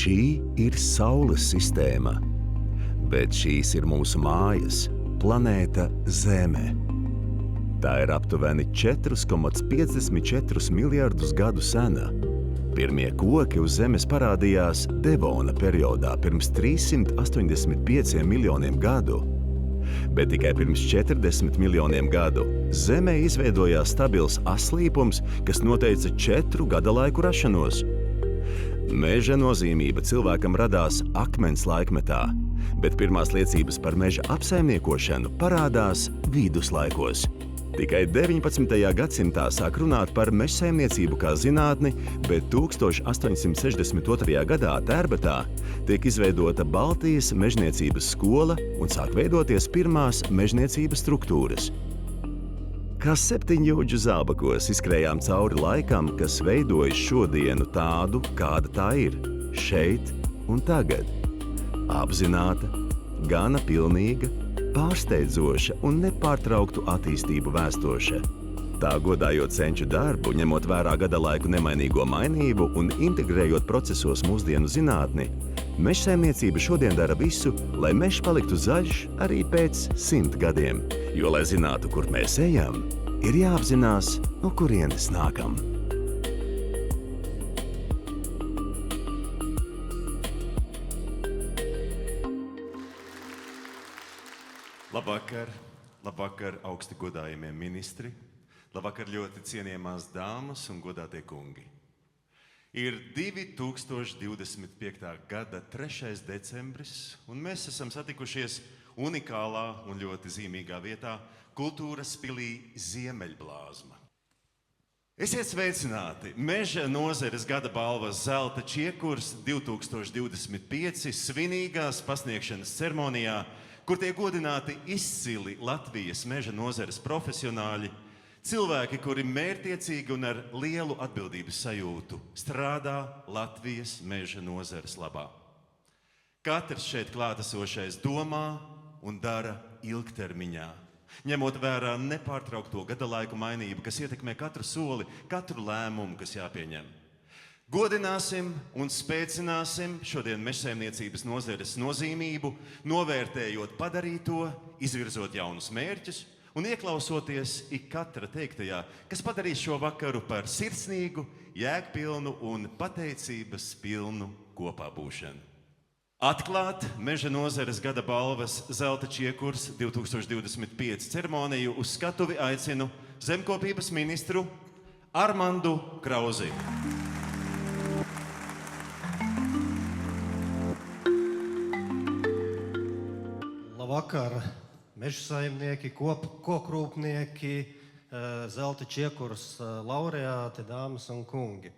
Šī ir Saules sistēma, bet šīs ir mūsu mājas, planēta Zeme. Tā ir aptuveni 4,54 miljardus gadu sena. Pirmie koki uz Zemes parādījās Devona periodā pirms 385 miljoniem gadu. Bet tikai pirms 40 miljoniem gadu Zemē izveidojās stabils aslīpums, kas noteica 4 gadalaiku rašanos. Meža nozīmība cilvēkam radās akmens laikmetā, bet pirmās liecības par meža apsaimniekošanu parādās viduslaikos. Tikai 19. gadsimtā sāk runāt par mežsaimniecību kā zinātni, bet 1862. gadā Tērbetā tiek izveidota Baltijas mežniecības skola un sāk veidoties pirmās mežniecības struktūras. Kā septiņjūdžu zābakos izskrējām cauri laikam, kas veidojas šodienu tādu, kāda tā ir, šeit un tagad. Apzināta, gana pilnīga, pārsteidzoša un nepārtrauktu attīstību vēstoša. Tā godājot senču darbu, ņemot vērā gadalaiku nemainīgo mainību un integrējot procesos mūsdienu zinātni, mežsaimniecība šodien dara visu, lai mežs paliktu zaļš arī pēc 100 gadiem. Jo, lai zinātu, kur mēs ejam, ir jāapzinās, no kurienes nākam. Labvakar augsti godājamie ministri, labvakar ļoti cienījamās dāmas un godātie kungi. Ir 2025. gada 3. decembris, un mēs esam satikušies unikālā un ļoti zīmīgā vietā Kultūras pilī Ziemeļblāzma. Esiet sveicināti! Meža nozares gada balvas Zelta čiekurs 2025 svinīgās pasniegšanas ceremonijā, kur tiek godināti izcili Latvijas meža nozares profesionāļi, cilvēki, kuri mērķtiecīgi un ar lielu atbildības sajūtu strādā Latvijas meža nozares labā. Katrs šeit klātesošais domā un dara ilgtermiņā, ņemot vērā nepārtraukto gadalaiku mainību, kas ietekmē katru soli, katru lēmumu, kas jāpieņem. Godināsim un spēcināsim šodien mežsaimniecības nozares nozīmību, novērtējot padarīto, izvirzot jaunus mērķus un ieklausoties ik katra teiktajā, kas padarīs šo vakaru par sirsnīgu, jēgpilnu un pateicības pilnu kopā būšanu. Atklāt meža nozares gada balvas Zelta čiekurs 2025 ceremoniju uz skatuvi aicinu zemkopības ministru Armandu Krauzi. Labvakar, mežsaimnieki, kokrūpnieki, Zelta čiekurs laureāti, dāmas un kungi.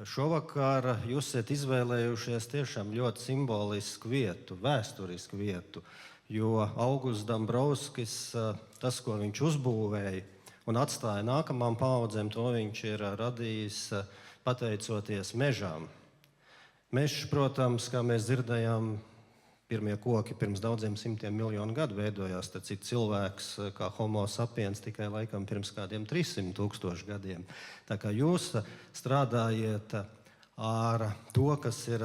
Šovakar jūs esat izvēlējušies tiešām ļoti simbolisku vietu, vēsturisku vietu, jo Augusts Dambrovskis, tas, ko viņš uzbūvēja un atstāja nākamām paaudzēm, to viņš ir radījis pateicoties mežām. Mežs, protams, kā mēs dzirdējām, pirmie koki pirms daudziem simtiem miljonu gadu veidojās, tad cits cilvēks kā homo sapiens tikai laikam pirms kādiem 300 000 gadiem. Tā kā jūs strādājiet ar to, kas ir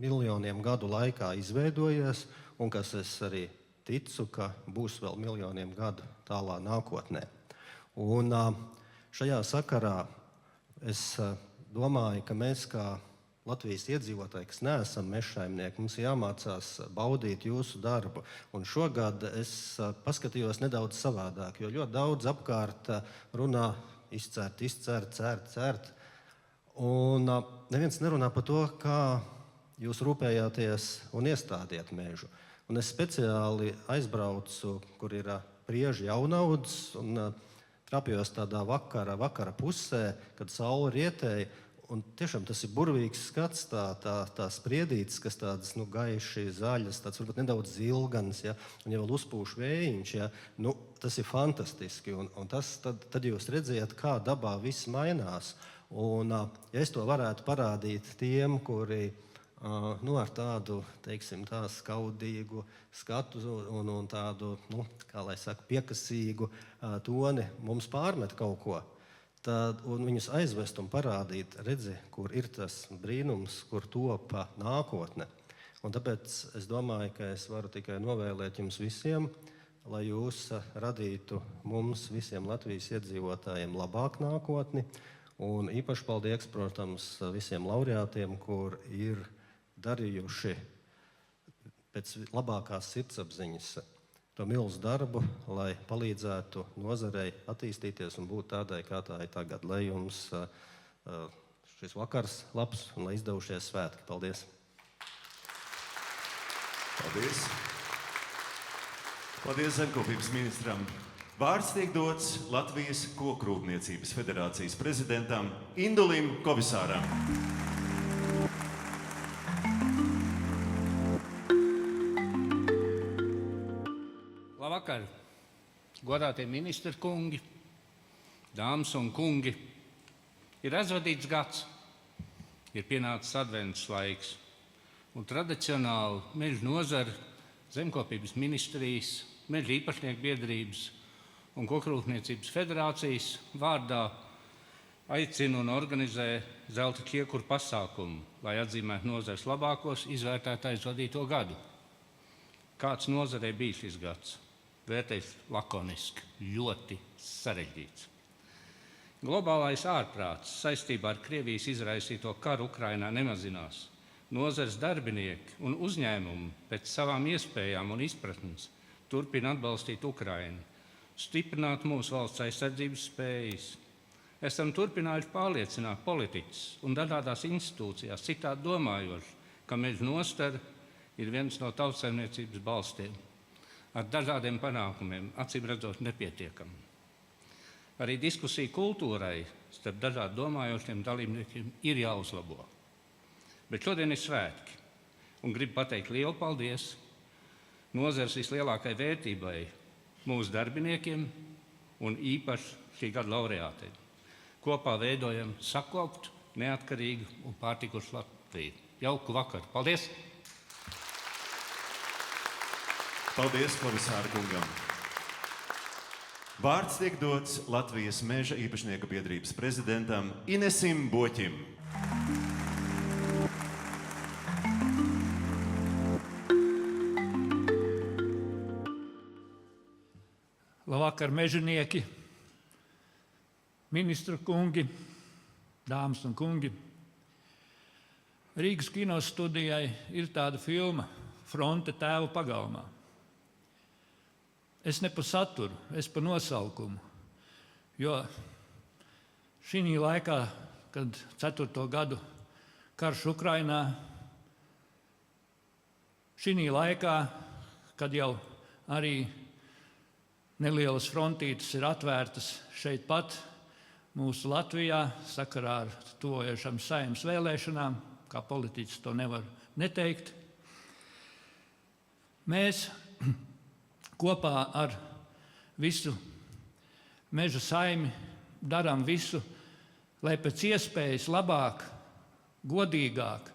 miljoniem gadu laikā izveidojies, un kas es arī ticu, ka būs vēl miljoniem gadu tālā nākotnē. Un šajā sakarā es domāju, ka mēs kā Latvijas iedzīvotāji, kas neesam mežsaimnieki, mums jāmācās baudīt jūsu darbu. Un šogad es paskatījos nedaudz savādāk, jo ļoti daudz apkārt runā izcērt, cērt. Un neviens nerunā par to, kā jūs rūpējāties un iestādiet mežu. Un es speciāli aizbraucu, kur ir Priežu jaunaudzes, un trapjos tādā vakara pusē, kad saule rietēja. Un tiešām tas ir burvīgs skats, tā spriedītes, kas tādas gaiši zaļas, tāds varbūt nedaudz zilganas, ja, un jau vēl uzpūš vējiņš. Ja, tas ir fantastiski, un tad jūs redzējat, kā dabā viss mainās. Un ja es to varētu parādīt tiem, kuri ar tādu, teiksim, tā skaudīgu skatu un tādu, kā lai saka, piekasīgu toni mums pārmet kaut ko, un viņus aizvest un parādīt, redzi, kur ir tas brīnums, kur topa nākotne. Un tāpēc es domāju, ka es varu tikai novēlēt jums visiem, lai jūs radītu mums visiem Latvijas iedzīvotājiem labāku nākotni. Un īpaši paldies, protams, visiem laureātiem, kur ir darījuši pēc labākās sirdsapziņas to milzu darbu, lai palīdzētu nozarei attīstīties un būt tādai, kā tā ir tagad. Lai jums šis vakars labs un lai izdevušies svētki. Paldies! Paldies! Paldies Zemkopības ministram! Vārds tiek dots Latvijas Kokrūpniecības federācijas prezidentam Indulim Kovisāram. Labvakar, godātie ministri kungi, dāmas un kungi. Ir aizvadīts gads, ir pienācis advents laiks, un tradicionāli meža nozara, Zemkopības ministrijas, meža īpašnieku biedrības un Kokrūpniecības federācijas vārdā aicina un organizē zelta ķiekuru pasākumu, lai atzīmētu nozares labākos izvērtētu aizvadīto gadu. Kāds nozarei bija šis gads? Vērtējis lakoniski, ļoti sarežģīts. Globālais ārprāts saistībā ar Krievijas izraisīto karu Ukrainā nemazinās. Nozares darbinieki un uzņēmumi pēc savām iespējām un izpratnes turpina atbalstīt Ukrainu, stiprināt mūsu valsts aizsardzības spējas. Esam turpinājuši pārliecināt politiķus un dažādās institūcijās citādi domājoši, ka meža nostara ir viens no tautsaimniecības balstiem, ar dažādiem panākumiem, acīm redzot nepietiekami. Arī diskusija kultūrai starp dažādi domājošiem dalībniekiem ir jāuzlabo. Bet šodien ir svētki, un gribu pateikt lielu paldies nozares vislielākai vērtībai, mūsu darbiniekiem un īpaši šī gada laureātiem. Kopā veidojam sakoptu, neatkarīgu un pārtikušu Latviju. Jauku vakaru! Paldies! Paldies Kovisāra kungam! Vārds tiek dots Latvijas meža īpašnieku biedrības prezidentam Inesim Boķim. Labvakar, mežonieki, ministru kungi, dāmas un kungi. Rīgas kinostudijai ir tāda filma Fronte tēvu pagalmā. Es ne par saturu, es par nosaukumu, jo šī laikā, kad 4. gadu karš Ukrainā, šī laikā, kad jau arī nelielas frontītes ir atvērtas šeit pat mūsu Latvijā sakarā ar tuvojošām Saeimas vēlēšanām, kā politiķis to nevar neteikt. Mēs kopā ar visu meža saimi darām visu, lai pēc iespējas labāk, godīgāk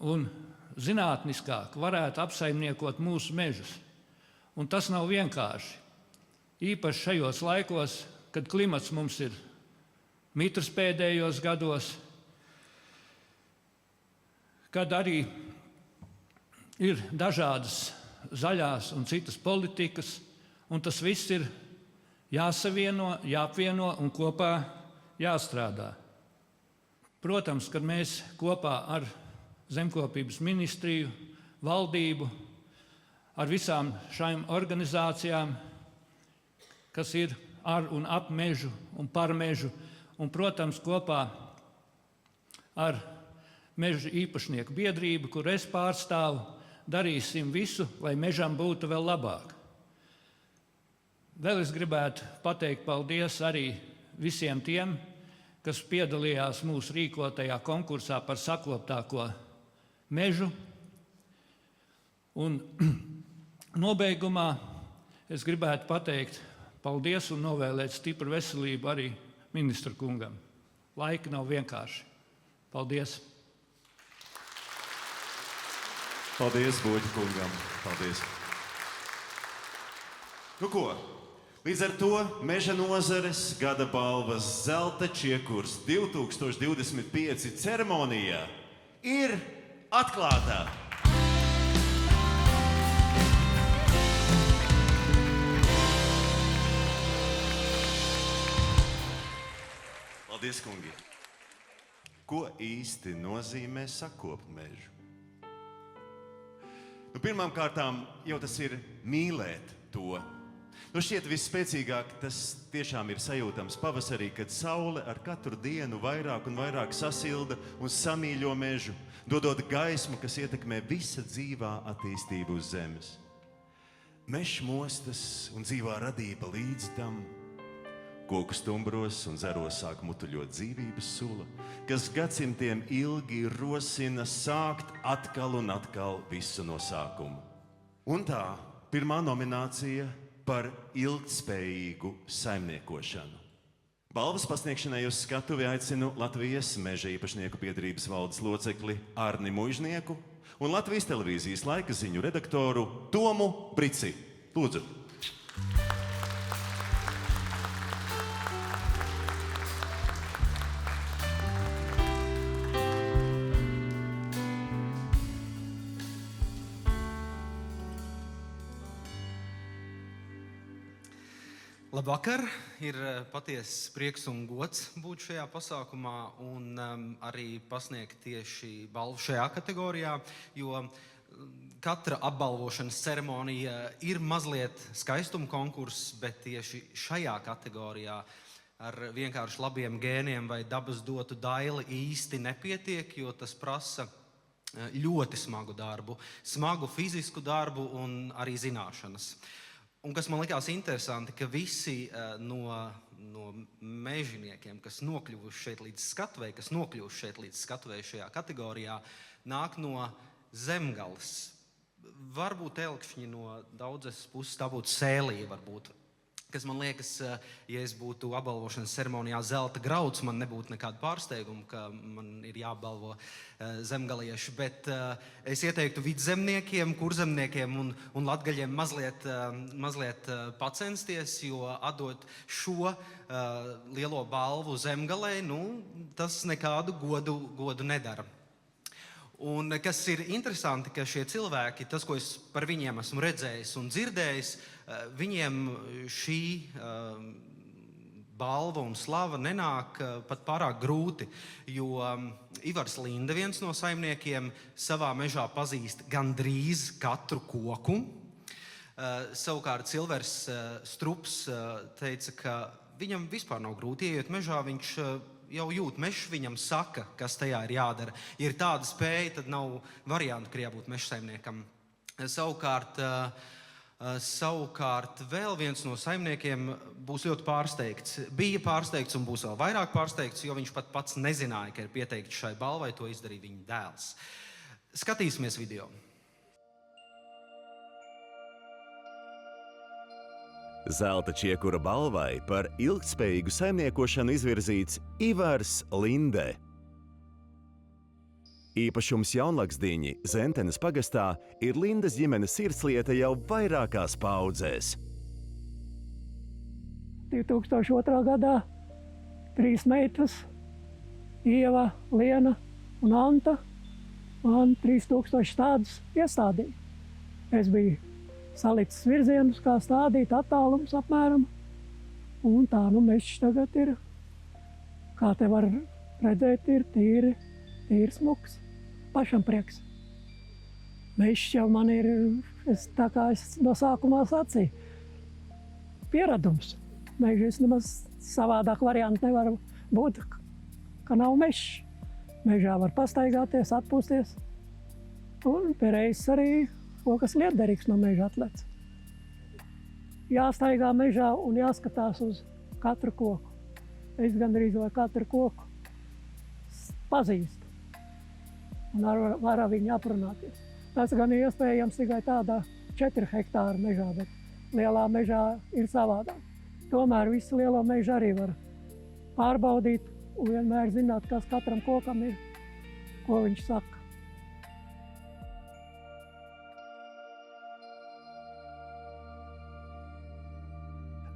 un zinātniskāk varētu apsaimniekot mūsu mežus. Un tas nav vienkārši. Īpaši šajos laikos, kad klimats mums ir mitrs pēdējos gados, kad arī ir dažādas zaļās un citas politikas, un tas viss ir jāsavieno, jāapvieno un kopā jāstrādā. Protams, kad mēs kopā ar Zemkopības ministriju, valdību, ar visām šīm organizācijām, kas ir ar un ap mežu un par mežu, un, protams, kopā ar meža īpašnieku biedrību, kur es pārstāvu, darīsim visu, lai mežam būtu vēl labāk. Vēl es gribētu pateikt paldies arī visiem tiem, kas piedalījās mūsu rīkotajā konkursā par sakoptāko mežu. Un nobeigumā es gribētu pateikt paldies un novēlēt stipru veselību arī ministra kungam. Laiki nav vienkārši. Paldies! Paldies Boķa kungam! Paldies! Nu ko, Līdz ar to Meža nozares gada balvas Zelta čiekurs 2025 ceremonijā ir atklāta. Paldies, kungi! Ko īsti nozīmē sakopt mežu? Pirmām kārtām jau tas ir mīlēt to. Šķiet visspēcīgāk tas tiešām ir sajūtams pavasarī, kad saule ar katru dienu vairāk un vairāk sasilda un samīļo mežu, dodot gaismu, kas ietekmē visa dzīvā attīstību uz zemes. Mežs mostas un dzīvā radība līdz tam. Koku stumbros un zeros sāk mutuļot dzīvības sula, kas gadsimtiem ilgi rosina sākt atkal un atkal visu no sākuma. Un tā, pirmā nominācija par ilgtspējīgu saimniekošanu. Balvas pasniegšanai uz skatuvi aicinu Latvijas Meža īpašnieku biedrības valdes locekli Arni Muižnieku un Latvijas televīzijas laika ziņu redaktoru Tomu Brici. Lūdzu! Labvakar! Ir patiesas prieks un gods būt šajā pasākumā un arī pasniegt tieši balvu šajā kategorijā, jo katra apbalvošanas ceremonija ir mazliet skaistuma konkurss, bet tieši šajā kategorijā ar vienkārši labiem gēniem vai dabas dotu daili īsti nepietiek, jo tas prasa ļoti smagu darbu, smagu fizisku darbu un arī zināšanas. Un kas man likās interesanti, ka visi no mežiniekiem, kas nokļuvuši šeit līdz skatuvei šajā kategorijā, nāk no Zemgales. Varbūt Elkšņi no daudzas puses, tā būtu Sēlija varbūt. Kas man liekas, ja es būtu apbalvošanas ceremonijā Zelta grauds, man nebūtu nekāda pārsteiguma, ka man ir jāapbalvo zemgalieši, bet es ieteiktu vidzemniekiem, kurzemniekiem un latgaļiem mazliet pacensties, jo atdot šo lielo balvu Zemgalei, tas nekādu godu nedara. Un kas ir interesanti, ka šie cilvēki, tas, ko es par viņiem esmu redzējis un dzirdējis, viņiem šī balva un slava nenāk pat pārāk grūti, jo Ivars Linde, viens no saimniekiem, savā mežā pazīst gandrīz katru koku. Savukārt Silvers Strups teica, ka viņam vispār nav grūti ieiet mežā, viņš jau jūt, mežs viņam saka, kas tajā ir jādara. Ja ir tāda spēja, tad nav variantu, ka jābūt mežsaimniekam. Savukārt vēl viens no saimniekiem būs ļoti pārsteigts. Bija pārsteigts un būs vēl vairāk pārsteigts, jo viņš pat pats nezināja, ka ir pieteikts šai balvai, to izdarīja viņa dēls. Skatīsimies video. Zelta čiekura balvai par ilgtspējīgu saimniekošanu izvirzīts Ivars Linde. Īpašums Jaunlaksdiņi Zentenes pagastā ir Lindes ģimenes sirdslieta jau vairākās paudzēs. 2002. gadā 3 meitas, Ieva, Liena un Anta, man 3000 tādus iestādīja. Es biju salicis virzienus, kā stādīt, attālums apmēram. Un tā, mežs tagad ir, kā te var redzēt, ir tīri smuks. Pašam prieks. Mežs jau man ir, tā kā es no sākumā sacīju, pieradums. Mežs nemaz savādāk varianti nevar būt, ka nav mežs. Mežā var pastaigāties, atpūsties. Un pēreiz arī kokas lietderīgs no meža atlec. Jāstaigā mežā un jāskatās uz katru koku. Es gandrīz vai katru koku pazīstu un var ar viņu aprunāties. Tas gan ir iespējams tikai tādā 4 hektāru mežā, bet lielā mežā ir savādāk. Tomēr visu lielo mežu arī var pārbaudīt un vienmēr zināt, kas katram kokam ir, ko viņš saka.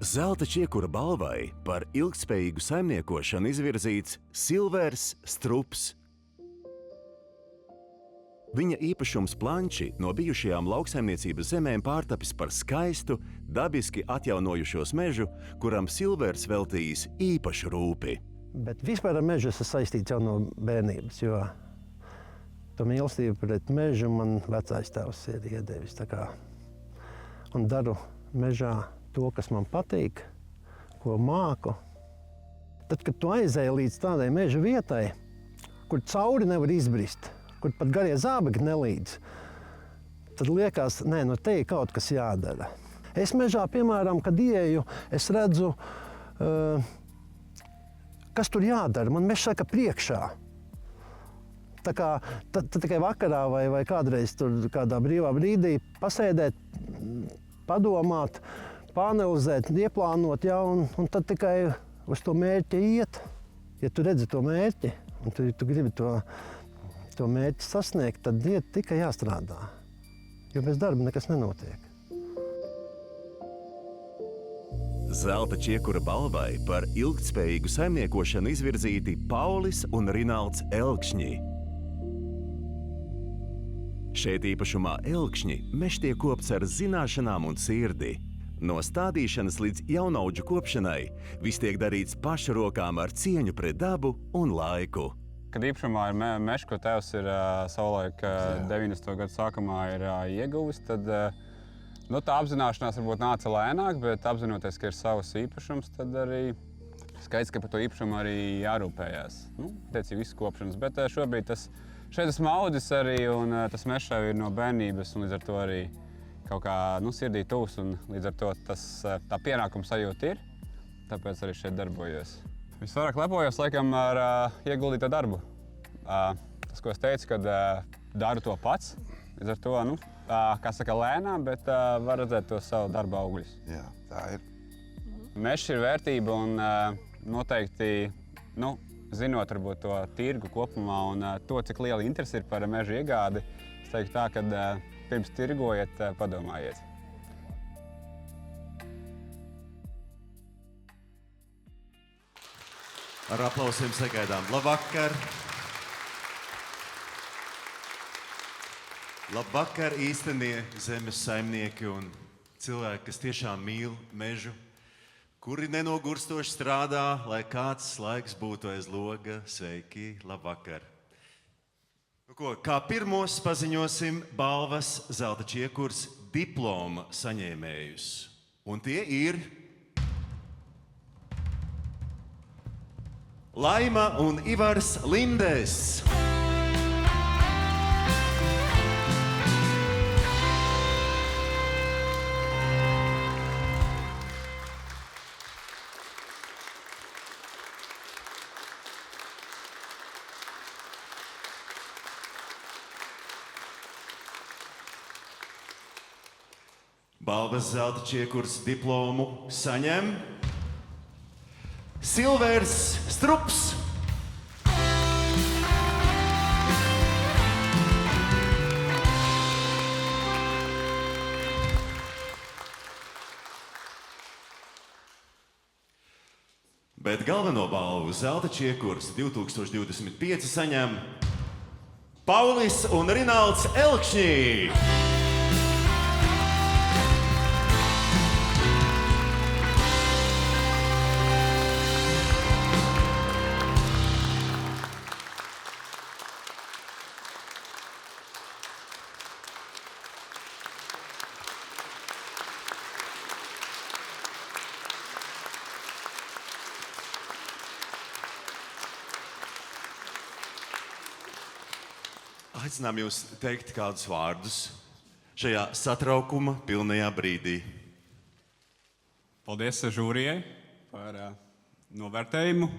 Zelta čiekura balvai par ilgtspējīgu saimniekošanu izvirzīts Silvers Strups. Viņa īpašums Planči no bijušajām lauksaimniecības zemēm pārtapis par skaistu, dabiski atjaunojušos mežu, kuram Silvers veltījis īpašu rūpi. Bet vispār ar mežu esmu saistīts jau no bērnības, jo to mīlestību pret mežu man vecais tēvs ir iedevis. Un daru mežā to, kas man patīk, ko māku. Tad, kad tu aizēji līdz tādai meža vietai, kur cauri nevar izbrist, kur pat garie zābaki nelīdz, tad liekas, te ir kaut kas jādara. Es mežā, piemēram, kad ieeju, es redzu, kas tur jādara. Man mežs saka priekšā. Tikai vakarā vai kādreiz tur kādā brīvā brīdī pasēdēt, padomāt, pāanalizēt, ieplānot, un tad tikai uz to mērķi iet. Ja tu redzi to mērķi, un tu gribi to mērķi sasniegt, tad iet tikai jāstrādā. Jo bez darba nekas nenotiek. Zelta čiekura balvai par ilgtspējīgu saimniekošanu izvirzīti Paulis un Rinalds Elkšņi. Šeit īpašumā Elkšņi mežs tiek kopts ar zināšanām un sirdi. No stādīšanas līdz jaunaudžu kopšanai viss tiek darīts pašu rokām ar cieņu pret dabu un laiku. Kad īpašumā ir mežs, ko tēvs ir savulaik 90. gadu sākumā ir ieguvis, tad tā apzināšanās varbūt nāca lēnāk, bet apzinoties, ka ir savs īpašums, tad arī skaidrs, ka par to īpašumu arī jārūpējās. Tiecīgi visas kopšanas, bet šobrīd šeit esmu audzis arī, un tas mežs jau ir no bērnības, un līdz ar to arī kaut kā sirdī tuvs, un līdz ar to tā pienākuma sajūta ir, tāpēc arī šeit darbojos. Visvairāk lepojos laikam ar ieguldīto darbu. Tas, ko es teicu, kad daru to pats, līdz ar to, kā saka, lēnām, bet var redzēt to savu darba augļus. Jā, tā ir. Mežs ir vērtība un noteikti, zinot varbūt to tirgu kopumā un to, cik liela interese ir par meža iegādi, es teiktu tā, ka pirms tirgojiet, padomājiet. Ar aplausiem sagaidām. Labvakar! Labvakar, īstenie zemes saimnieki un cilvēki, kas tiešām mīl mežu, kuri nenogurstoši strādā, lai kāds laiks būtu aiz loga. Sveiki, labvakar! Kā pirmos paziņosim balvas Zelta čiekurs diploma saņēmējus. Un tie ir Laima un Ivars Lindes. Balvas Zelta čiekurs diplomu saņem Silvers Strups. Bet galveno balvu Zelta čiekurs 2025 saņem Paulis un Rinalds Elkšņi. Aicinām jūs teikt kādus vārdus šajā satraukuma pilnajā brīdī. Paldies žūrijai par novērtējumu.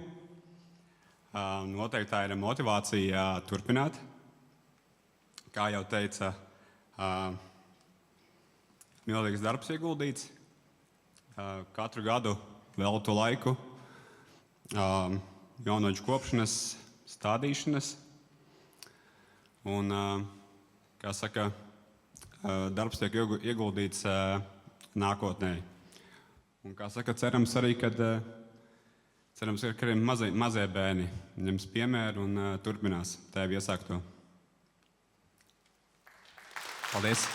Noteikti tā ir motivācija turpināt. Kā jau teica, milzīgs darbs ieguldīts. Katru gadu veltu laiku jaunaudžu kopšanas, stādīšanas. Un, kā saka, darbs tiek ieguldīts nākotnē. Un, kā saka, cerams arī, ka arī mazie bērni ņems piemēru un turpinās tēva iesākto. Paldies!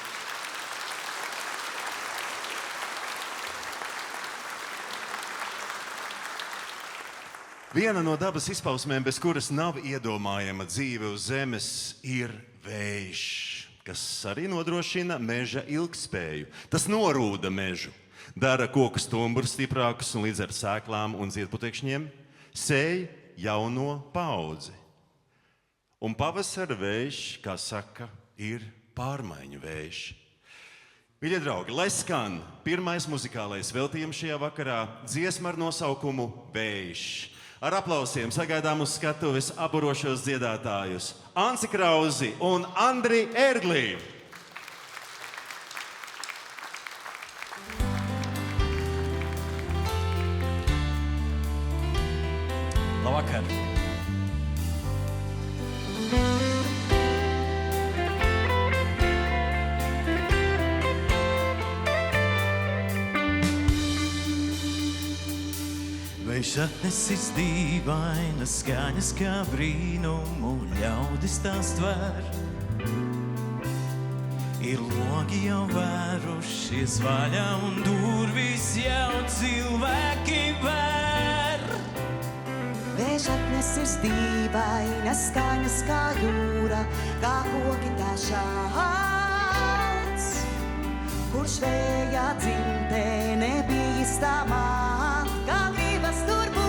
Viena no dabas izpausmēm, bez kuras nav iedomājama dzīve uz zemes, ir vējš, kas arī nodrošina meža ilgspēju. Tas norūda mežu, dara koku stumbrus stiprākus un līdz ar sēklām un ziedputekšņiem sēj jauno paudzi. Un pavasara vējš, kā saka, ir pārmaiņu vējš. Mīļie draugi, lai skan pirmais muzikālais veltījums šajā vakarā, dziesma ar nosaukumu Vējš. Ar aplausiem sagaidām uz skatuves aburošos dziedātājus Anci Krauzi un Andri Ērglī. Labvakar! Vējš atnesis dīvainas skaņas kā brīnumu, ļaudis tās tver. Ir logi jau vērušies vaļā un durvis jau cilvēki ver. Vējš atnesis dīvainas skaņas kā jūra, kā koki tā šāds. Kurš vēja dzimtē nebijis tā māt, kā gribas tur būt.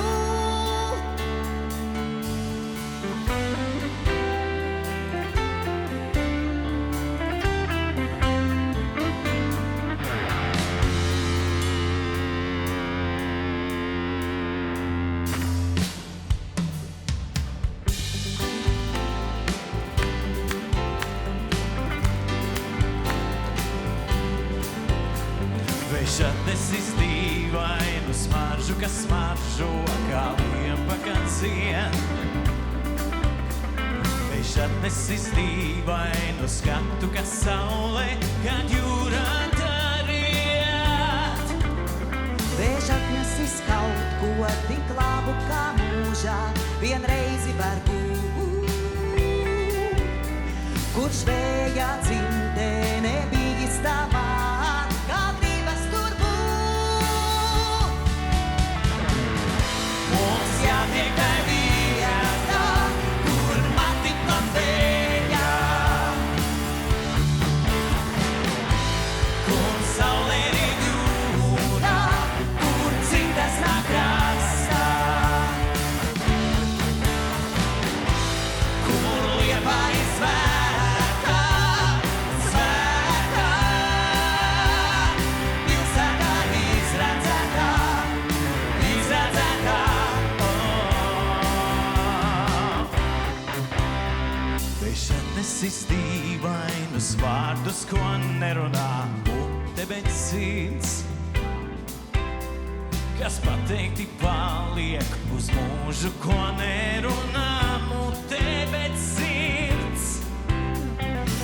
Vējš atnesis dīvainu smaržu, kas smaržo kā liepa, kad zied. Vējš atnesis dīvainu skatu, kas saule, kad jūrā tā riet. Vējš atnesis kaut ko tik labu kā mūžā vienreizi var būt. Kurš vēja dzimtē nebijis tā māt, kā gribas tur būt. Mums jātiek tai vietā, kur mati man vēja, kur saulē rīt jūrā, kur citas nāk krastā, kur liepa ir svētā, svētā, pilsētā izredzētā, izredzētā. Vējš atnesis dīvainus vārdus, ko nerunā mute, bet sirds, kas pateikti paliek uz mūžu, ko nerunā mute, bet sirds.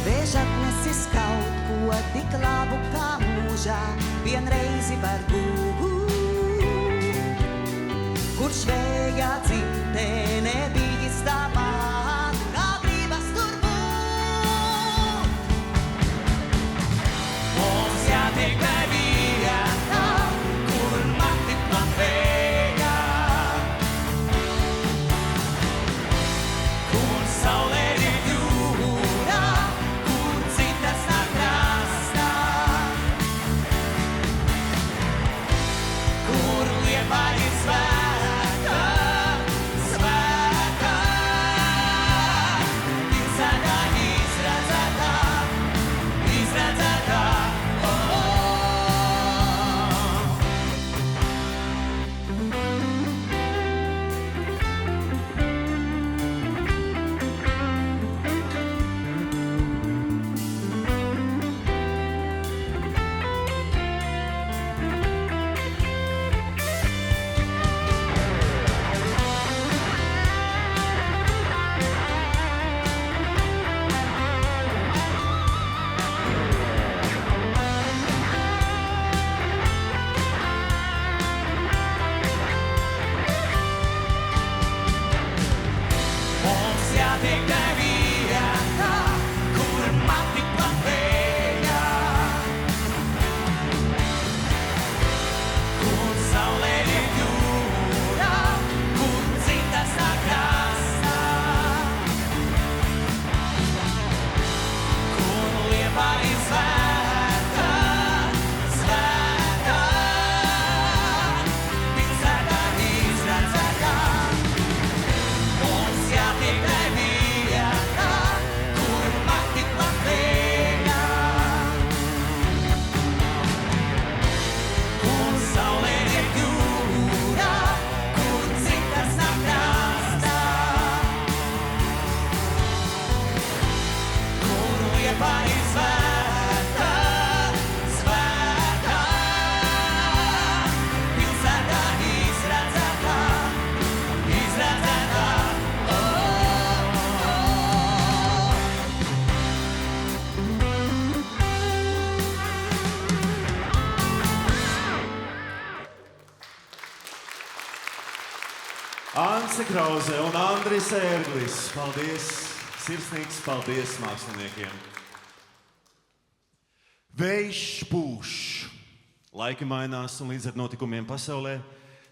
Vējš atnesis kaut ko tik labu kā mūžā vienreizi var būt. Kurš vēja dzimtē nebijis tā māt, kā gribas tur būt. Mums jātiek tai vietā, kur mati man vēja, kur saulē rīt jūrā, kur citas nāk krastā, kur liepa ir svētā, tikai vieta, kur man tikpat vēja. Kur saulē riek jūra, kur citas nāk krastā. Kur Liepa ir svēta, svēta. Pilsētā izredzētā. Mums jātiek tai vieta, kur man tikpat vēja. Kur saulē riek jūra, kur citas nāk krastā. Kur Liepa ir svēta, svēta. Pilsētā izredzētā, izredzētā. Anse Krause un Andris Ērglis. Paldies, sirsnīgs paldies māksliniekiem. Vējš pūš. Laiki mainās un līdz ar notikumiem pasaulē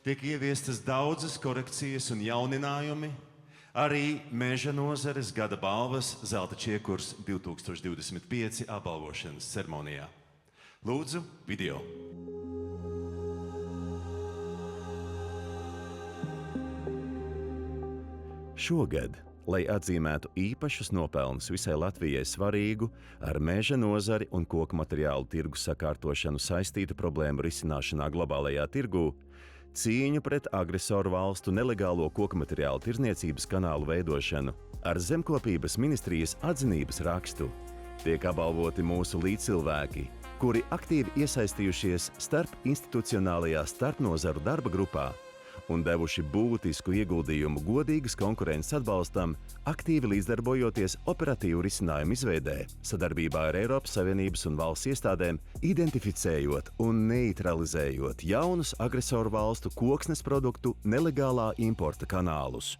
tiek ieviestas daudzas korekcijas un jauninājumi. Arī Meža nozares gada balvas Zelta čiekurs 2025 apbalvošanas ceremonijā. Lūdzu, video. Šogad, lai atzīmētu īpašus nopelnus visai Latvijai svarīgu, ar meža nozari un koku materiālu tirgu sakārtošanu saistītu problēmu risināšanā globālajā tirgū, cīņu pret agresoru valstu nelegālo koku materiālu tirdzniecības kanālu veidošanu ar Zemkopības ministrijas atzinības rakstu tiek apbalvoti mūsu līdzcilvēki, kuri aktīvi iesaistījušies starp institucionālajā starpnozaru darba grupā un devuši būtisku ieguldījumu godīgas konkurences atbalstam, aktīvi līdzdarbojoties operatīvu risinājumu izveidē, sadarbībā ar Eiropas Savienības un valsts iestādēm, identificējot un neutralizējot jaunus agresoru valstu koksnes produktu nelegālā importa kanālus.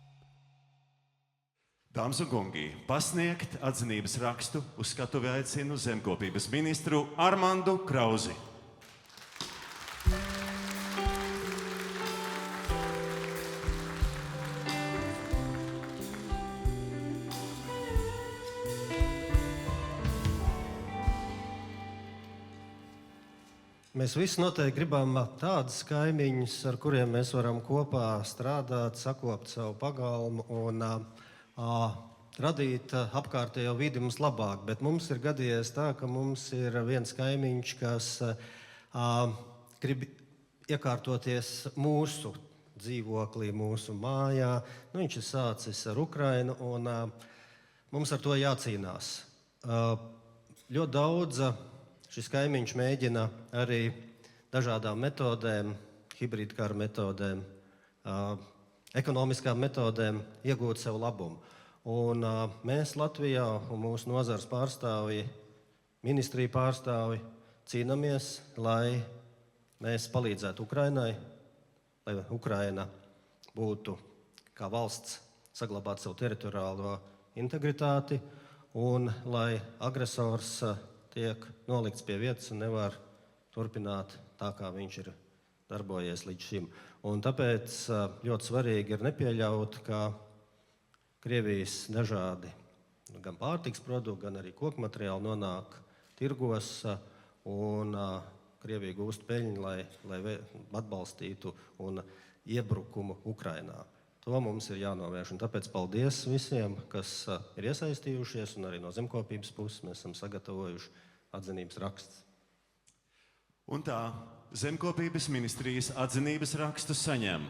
Dāmas un kungi, pasniegt atzinības rakstu uz skatuvi aicinu Zemkopības ministru Armandu Krauzi. Mēs visi noteikti gribam tādus kaimiņus, ar kuriem mēs varam kopā strādāt, sakopt savu pagalmu un radīt apkārtējo vidi mums labāk. Bet mums ir gadījies tā, ka mums ir viens kaimiņš, kas grib iekārtoties mūsu dzīvoklī, mūsu mājā. Viņš ir sācis ar Ukrainu un mums ar to jācīnās. Ļoti daudz šis kaimiņš mēģina arī dažādām metodēm, hibrīdkara metodēm, ekonomiskām metodēm iegūt sev labumu. Un mēs Latvijā un mūsu nozars pārstāvji, ministrija pārstāvji cīnāmies, lai mēs palīdzētu Ukrainai, lai Ukraina būtu kā valsts saglabāt savu teritoriālo integritāti un lai agresors tiek nolikts pie vietas un nevar turpināt tā, kā viņš ir darbojies līdz šim. Un tāpēc ļoti svarīgi ir nepieļaut, ka Krievijas dažādi gan pārtiks produkti, gan arī koku materiāli nonāk tirgos un Krievija gūst peļņu, lai atbalstītu un iebrukumu Ukrainā. To mums ir jānovērš. Un tāpēc paldies visiem, kas ir iesaistījušies, un arī no Zemkopības puses mēs esam sagatavojuši atzinības raksts. Un tā Zemkopības ministrijas atzinības rakstu saņem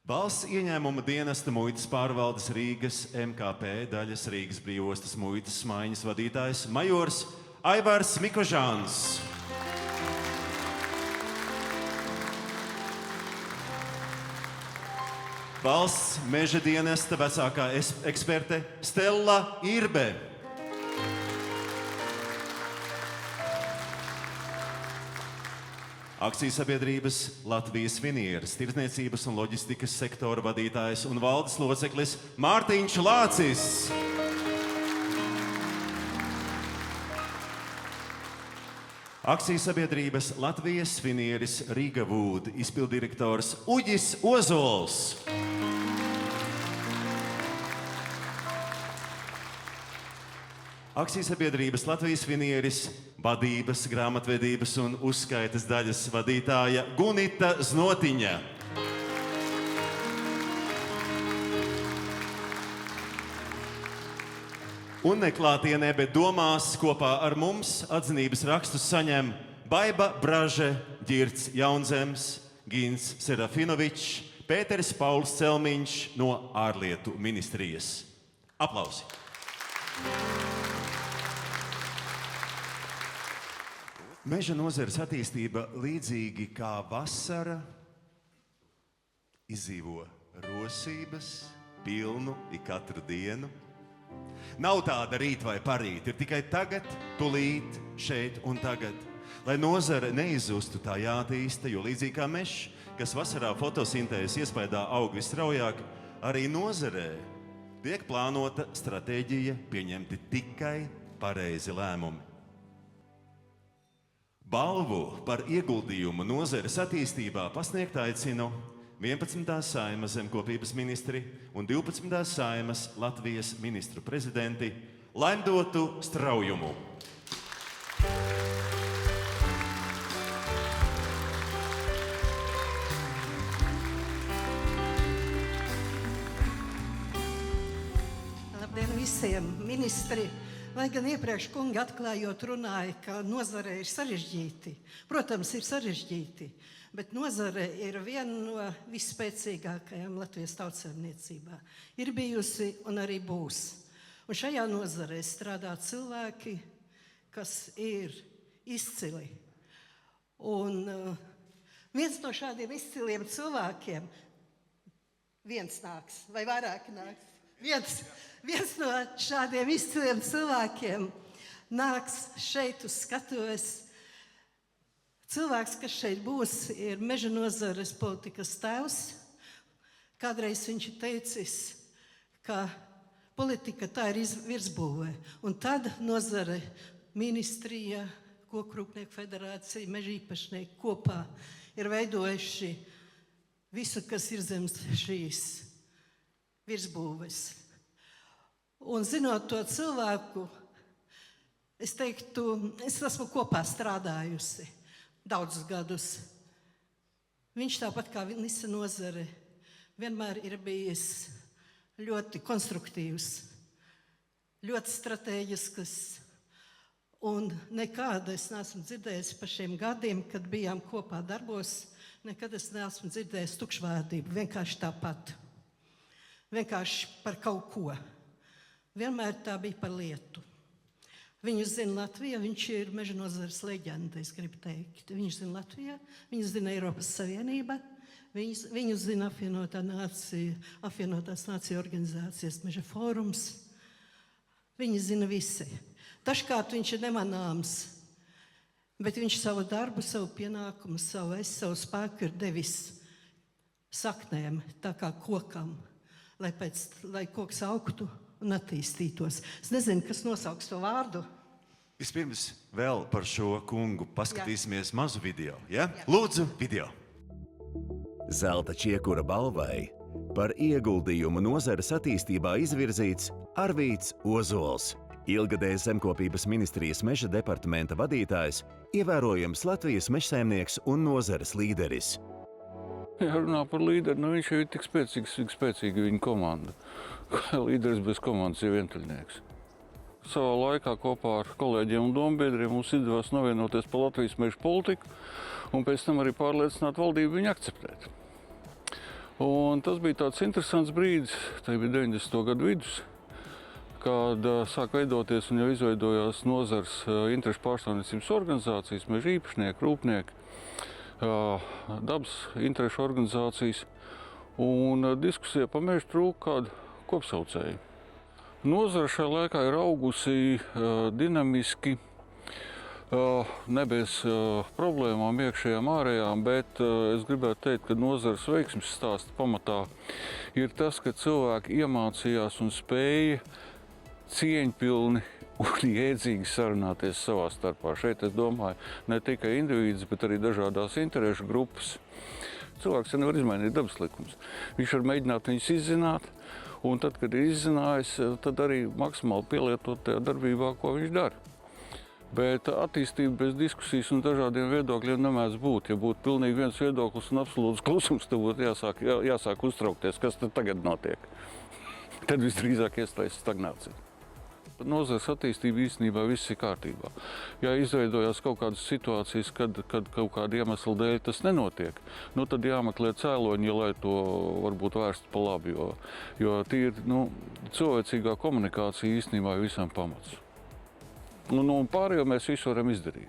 Valsts ieņēmuma dienesta muitas pārvaldes Rīgas MKP daļas Rīgas brīvostas muitas maiņas vadītājs majors Aivars Mikožāns. Valsts meža dienesta vecākā eksperte Stella Irbe. Akcijas sabiedrības Latvijas Finieres tirdzniecības un loģistikas sektora vadītājs un valdes loceklis Mārtiņš Lācis. Akcijas sabiedrības Latvijas Finieres Riga Wood izpilddirektors Uģis Ozols. Akcijas sabiedrības Latvijas Finieres vadības, grāmatvedības un uzskaites daļas vadītāja Gunita Znotiņa. Un neklātienē, bet domās kopā ar mums atzinības rakstus saņem Baiba Braže, Ģirds Jaunzems, Gins Serafinovičs, Pēteris Pauls Celmiņš no ārlietu ministrijas. Aplausi! Meža nozares attīstība līdzīgi kā vasara izdzīvo rosības pilnu ikatru dienu. Nav tāda rīt vai parīt, ir tikai tagad, tulīt, šeit un tagad. Lai nozare neizzustu, tā jātīsta, jo līdzīgi kā mežs, kas vasarā fotosintēzes iespējā aug visstraujāk, arī nozarē tiek plānota stratēģija pieņemti tikai pareizi lēmumi. Balvu par ieguldījumu nozares attīstībā pasniegt aicinu 11. Saeimas zemkopības ministri un 12. Saeimas Latvijas ministru prezidenti Laimdotu Straujumu. Labdien visiem, ministri! Lai gan iepriekš kungi atklājot runāja, ka nozare ir sarežģīti. Protams, ir sarežģīti, bet nozare ir viena no visspēcīgākajām Latvijas tautsaimniecībā. Ir bijusi un arī būs. Un šajā nozarē strādā cilvēki, kas ir izcili. Un viens no šādiem izciliem cilvēkiem, viens nāks vai vairāki nāks. Viens no šādiem izciliem cilvēkiem nāks šeit uz skatuves. Cilvēks, kas šeit būs, ir meža nozares politikas tēvs. Kādreiz viņš ir teicis, ka politika tā ir virsbūve. Un tad nozare, ministrija, Kokrūpnieku federācija, meža īpašnieki kopā ir veidojuši visu, kas ir zem šīs virsbūves. Un zinot to cilvēku, es teiktu, es esmu kopā strādājusi daudzus gadus. Viņš tāpat kā visa nozare vienmēr ir bijis ļoti konstruktīvs, ļoti stratēģisks. Un nekāda es neesmu dzirdējis par šiem gadiem, kad bijām kopā darbos, nekad es neesmu dzirdējis tukšvārdību, vienkārši tāpat. Vienkārši par kaut ko. Vienmēr tā bija par lietu. Viņu zina Latvijā, viņš ir meža nozares leģenda, es gribu teikt. Viņš zina Latvijā, viņu zina Eiropas Savienība, viņu zina apvienotās nāciju organizācijas meža fórums. Viņu zina visi. Dažkārt viņš ir nemanāms, bet viņš savu darbu, savu pienākumu, savu spēku ir devis saknēm, tā kā kokam. Lai koks augtu un attīstītos. Es nezinu, kas nosauks to vārdu. Vispirms vēl par šo kungu paskatīsimies mazu video. Ja? Lūdzu, video. Zelta čiekura balvai par ieguldījumu nozares attīstībā izvirzīts Arvīds Ozols, ilgadējs zemkopības ministrijas meža departamenta vadītājs, ievērojams Latvijas mežsaimnieks un nozares līderis. Ja runā par līderi, viņš jau ir tik spēcīga viņa komanda. Līderis bez komandas ir vientuļnieks. Savā laikā kopā ar kolēģiem un dombiedriem mums izdevās novienoties par Latvijas meža politiku un pēc tam arī pārliecināt valdību viņu akceptēt. Un tas bija tāds interesants brīdis, tā bija 90. gadu vidus, kad sāk veidoties un jau izveidojās nozars interešu pārstāvniecības organizācijas, meža īpašnieki, rūpnieki, dabas interešu organizācijas, un diskusija par mežu trūka kādu kopsaucēju. Nozara šajā laikā ir augusi dinamiski, Ne bez problēmām iekšējām, ārējām, bet es gribētu teikt, ka nozares veiksmes stāsta pamatā ir tas, ka cilvēki iemācījās un spēja cieņpilni un jēdzīgi sarunāties savā starpā. Šeit es domāju ne tikai individus, bet arī dažādās interešu grupas. Cilvēks nevar izmainīt dabas likumus. Viņš var mēģināt viņus izzināt, un tad, kad ir izzinājis, tad arī maksimāli pielietot tajā darbībā, ko viņš dara. Bet attīstība bez diskusijas un dažādiem viedokļiem nemēdz būt. Ja būtu pilnīgi viens viedoklis un absolūts klusums, tad būtu jāsāk uztraukties, kas tad tagad notiek. Tad visdrīzāk iestājas stagnācija. Nozares attīstība īstenībā viss ir kārtībā. Ja izveidojās kaut kādas situācijas, kad kaut kāda iemesla dēļ tas nenotiek, tad jāmeklē cēloņi, lai to varbūt vērst pa labi, jo tīri cilvēcīgā komunikācija īstenībā ir visam pamats. Un pārējo mēs visu varam izdarīt.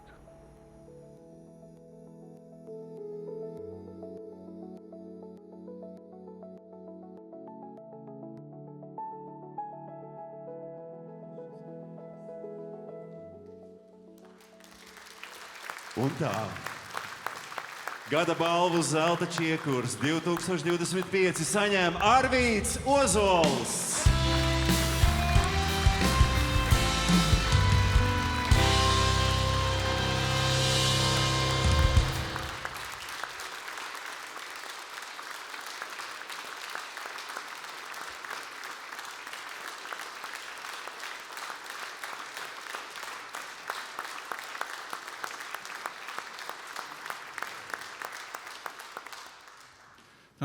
Un tā, gada balvu Zelta čiekurs 2025 saņēma Arvīds Ozols.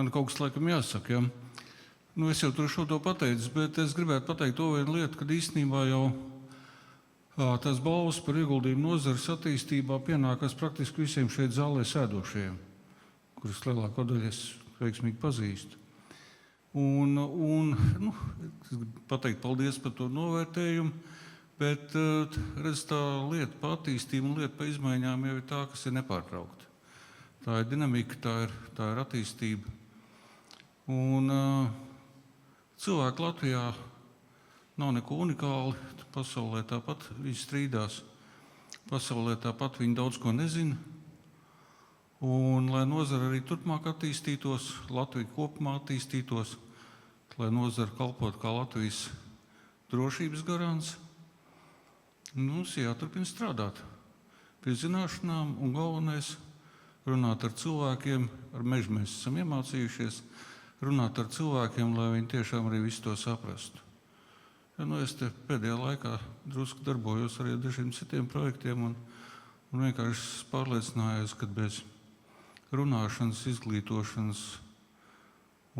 Kaut kas laikam jāsaka, ja? Es jau tur šo to pateicu, bet es gribētu pateikt to vienu lietu, kad īstenībā jau tās balvas par ieguldījumu nozares attīstībā pienākas praktiski visiem šeit zālē sēdošajiem, kurus lielāko daļu es veiksmīgi pazīstu. Es gribu pateikt paldies par to novērtējumu, bet redz, tā lieta pa attīstību un lieta pa izmaiņām jau ir tā, kas ir nepārtraukta. Tā ir dinamika, tā ir attīstība. Un cilvēki Latvijā nav neko unikāli, pasaulē tāpat viņi strīdās, pasaulē tāpat viņi daudz ko nezina. Un, lai nozara arī turpmāk attīstītos, Latvija kopumā attīstītos, lai nozara kalpot kā Latvijas drošības garants, mums jāturpina strādāt pie zināšanām un galvenais runāt ar cilvēkiem, ar mežu mēs esam iemācījušies, runāt ar cilvēkiem, lai viņi tiešām arī visu to saprastu. Es te pēdējā laikā drusku darbojos arī ar dažiem citiem projektiem un vienkārši pārliecinājos, ka bez runāšanas, izglītošanas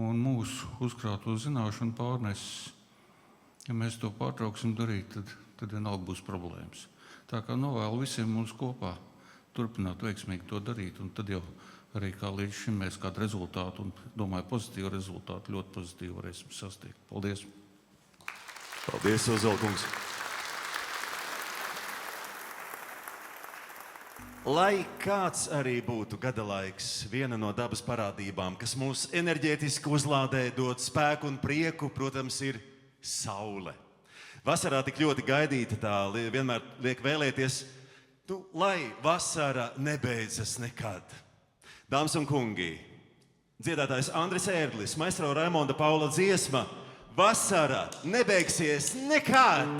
un mūsu uzkrāto zināšanu pārneses, ja mēs to pārtrauksim darīt, tad vienalga būs problēmas. Tā kā novēlu visiem mums kopā turpināt veiksmīgi to darīt, un tad jau arī kā līdz šim mēs kādu rezultātu, un domāju pozitīvu rezultātu, ļoti pozitīvu varēsim sasniegt. Paldies! Paldies, Ozolkungs! Lai kāds arī būtu gada laiks, viena no dabas parādībām, kas mūs enerģētiski uzlādē, dod spēku un prieku, protams, ir saule. Vasarā tik ļoti gaidīta, tā vienmēr liek vēlēties, lai vasara nebeidzas nekad. Dāmas un kungi, dziedātājs Andris Ērglis, maestro Raimonda Paula dziesma Vasara nebeigsies nekad!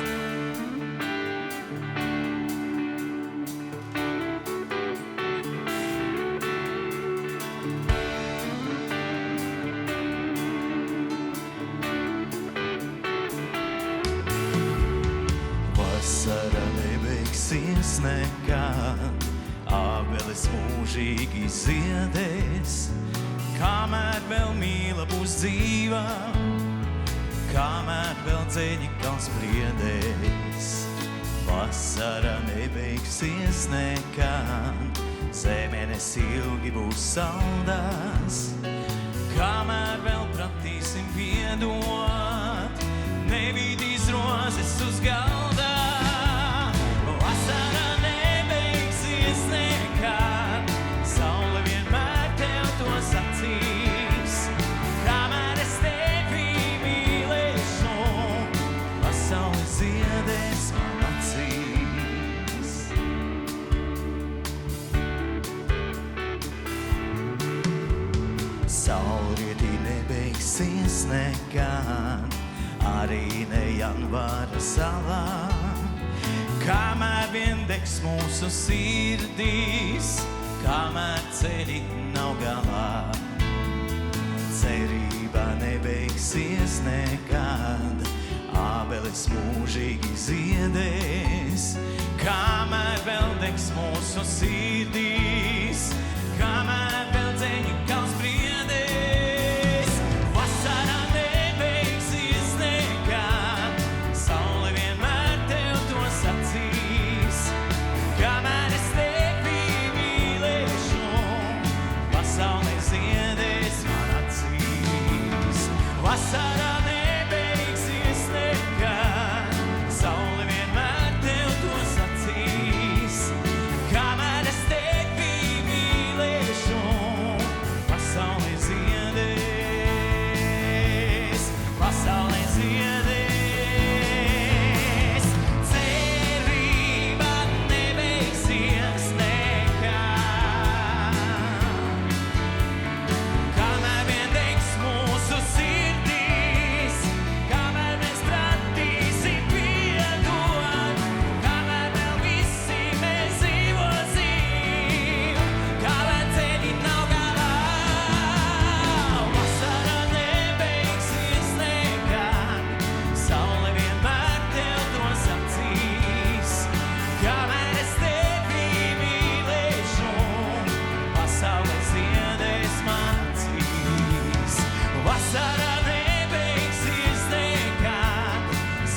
Vasara nebeigsies nekad, ābeles mūžīgi ziedēs, kamēr vēl mīla būs dzīva, kamēr vēl ceļi kalns briedēs. Vasara nebeigsies nekad, zemenes ilgi būs saldās, kamēr vēl pratīsim piedot, nevidīs rozes uz galda. Vasara nebeigsies nekad, saule vienmēr tev to sacīs, kamēr es tevi mīlēšu, pasaule ziedēs man acīs. nebeigsies nekad, arī ne janvāra salā. Kamēr vien degs mūsu sirdīs, kamēr ceļi nav galā. Cerība nebeigsies nekad, ābelis mūžīgi ziedēs. Kamēr vēl degs mūsu sirdīs, kamēr vēl dzeņu kalns briedēs. Vasarā nebeigsies nekad, saule vienmēr tev to sacīs. Kamēr es tevi mīlēšu, pasaulē ziedēs man acīs. Vasarā nebeigsies nekad, saule vienmēr tev to sacīs. Kamēr es tevi mīlēšu, pasaulē ziedēs, pasaulē ziedēs. Cerība nebeigsies nekad, kamēr vien degs mūsu sirdīs, kamēr mēs pratīsim piedot, kamēr vēl visi mēs dzīvosim, kamēr ceļi nav galā. Vasarā nebeigsies nekad, saule vienmēr tev to sacīs. Kamēr es tevi mīlēšu, pasaule ziedēs man acīs. Vasarā nebeigsies nekad,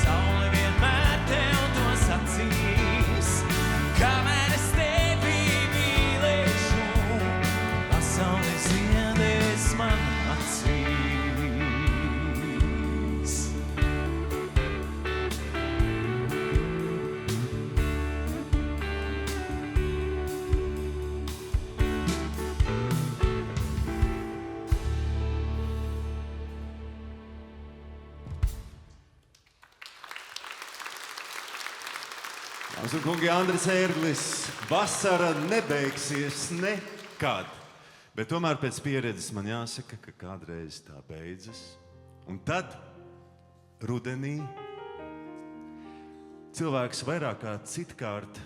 saule vienmēr tev to sacīs. Kamēr es tevi mīlēšu, pasaule ziedēs man acīs. Dāmas un kungi, Andris Ērglis, vasara nebeigsies nekad. Bet tomēr pēc pieredzes man jāsaka, ka kādreiz tā beidzas. Un tad, rudenī, cilvēks vairāk kā citkārt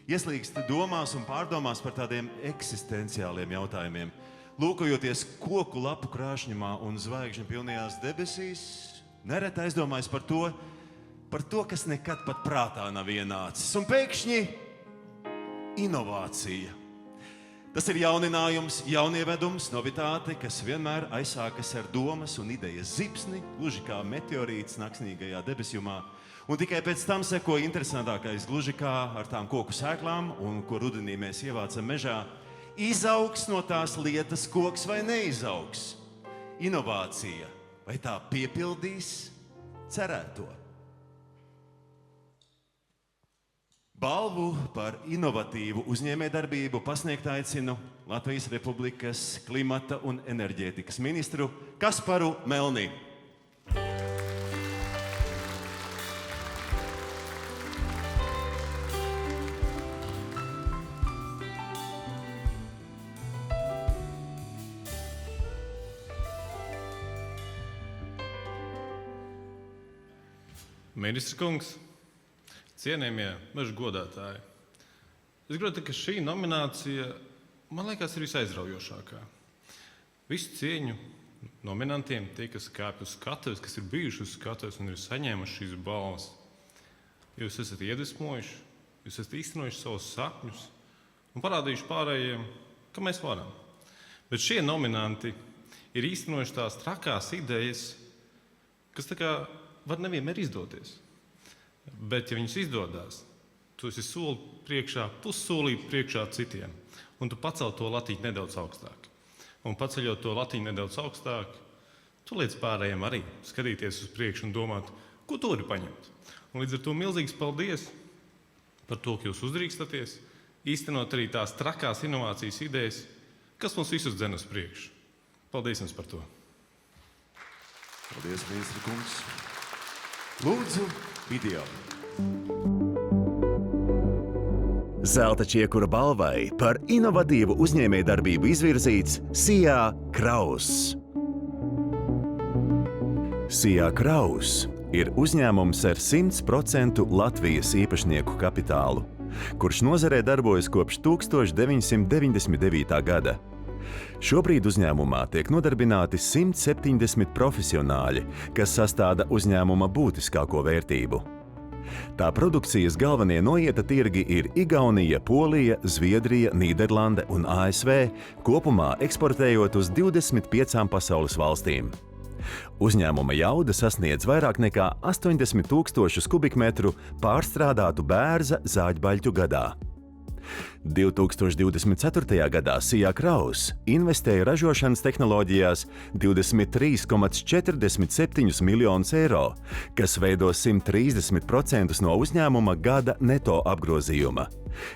ieslīgst domās un pārdomās par tādiem eksistenciāliem jautājumiem. Lūkojoties koku lapu krāšņumā un zvaigžņu pilnajās debesīs, nereti aizdomājas par to, kas nekad pat prātā nav ienācis. Un pēkšņi inovācija. Tas ir jauninājums, jaunievedums, novitāte, kas vienmēr aizsākas ar domas un idejas zibsni, gluži kā meteorīts naksnīgajā debesjumā. Un tikai pēc tam seko interesantākais, gluži kā ar tām koku sēklām, un ko rudenī mēs ievācam mežā, izaugs no tās lietas koks vai neizaugs. Inovācija, vai tā piepildīs cerēto? Balvu par inovatīvu uzņēmējdarbību pasniegt aicinu Latvijas Republikas klimata un enerģētikas ministru Kasparu Melni. Ministrs kungs, cienījamie meža godātāji, es gribētu teikt, ka šī nominācija, man liekas, ir visaizraujošākā. Visu cieņu nominantiem, tie, kas kāpj uz skatuves, kas ir bijuši uz skatuves un ir saņēmuši šīs balvas. Jūs esat iedvesmojuši, jūs esat īstenojuši savus sapņus un parādījuši pārējiem, ka mēs varam. Bet šie nominanti ir īstenojuši tās trakās idejas, kas tā kā var nevienmēr izdoties. Bet, ja viņas izdodas, tu esi soli priekšā, pussolīti priekšā citiem, un tu pacel to latiņu nedaudz augstāk. Un paceļot to latiņu nedaudz augstāk, tu liec pārējiem arī skatīties uz priekšu un domāt, ko tu vari paņemt. Un līdz ar to milzīgs paldies par to, ka jūs uzdrīkstaties, īstenot arī tās trakās inovācijas idejas, kas mums visus dzen uz priekšu. Paldies jums par to. Paldies, ministra kungs. Lūdzu, video. Zelta čiekura balvai par inovatīvu uzņēmējdarbību izvirzīts Sijā Krauss. Sijā Kraus ir uzņēmums ar 100% Latvijas īpašnieku kapitālu, kurš nozarē darbojas kopš 1999. gada. Šobrīd uzņēmumā tiek nodarbināti 170 profesionāļi, kas sastāda uzņēmuma būtiskāko vērtību. Tā produkcijas galvenie noieta tirgi ir Igaunija, Polija, Zviedrija, Nīderlande un ASV, kopumā eksportējot uz 25 pasaules valstīm. Uzņēmuma jauda sasniedz vairāk nekā 80 000 kubikmetru pārstrādātu bērza zāģbaļķu gadā. 2024. gadā Sijā Kraus investēja ražošanas tehnoloģijās 23,47 miljonus eiro, kas veido 130% no uzņēmuma gada neto apgrozījuma.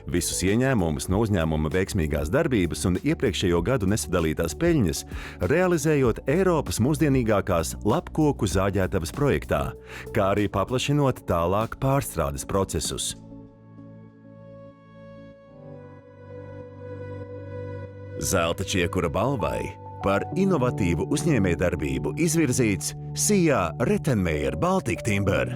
Visus ieņēmumus no uzņēmuma veiksmīgās darbības un iepriekšējo gadu nesadalītās peļņas realizējot Eiropas mūsdienīgākās lapkoku zāģētavas projektā, kā arī paplašinot tālāk pārstrādes procesus. Zelta čiekura balvai par inovatīvu uzņēmējdarbību izvirzīts Sijā Rettenmeier Baltic Timber.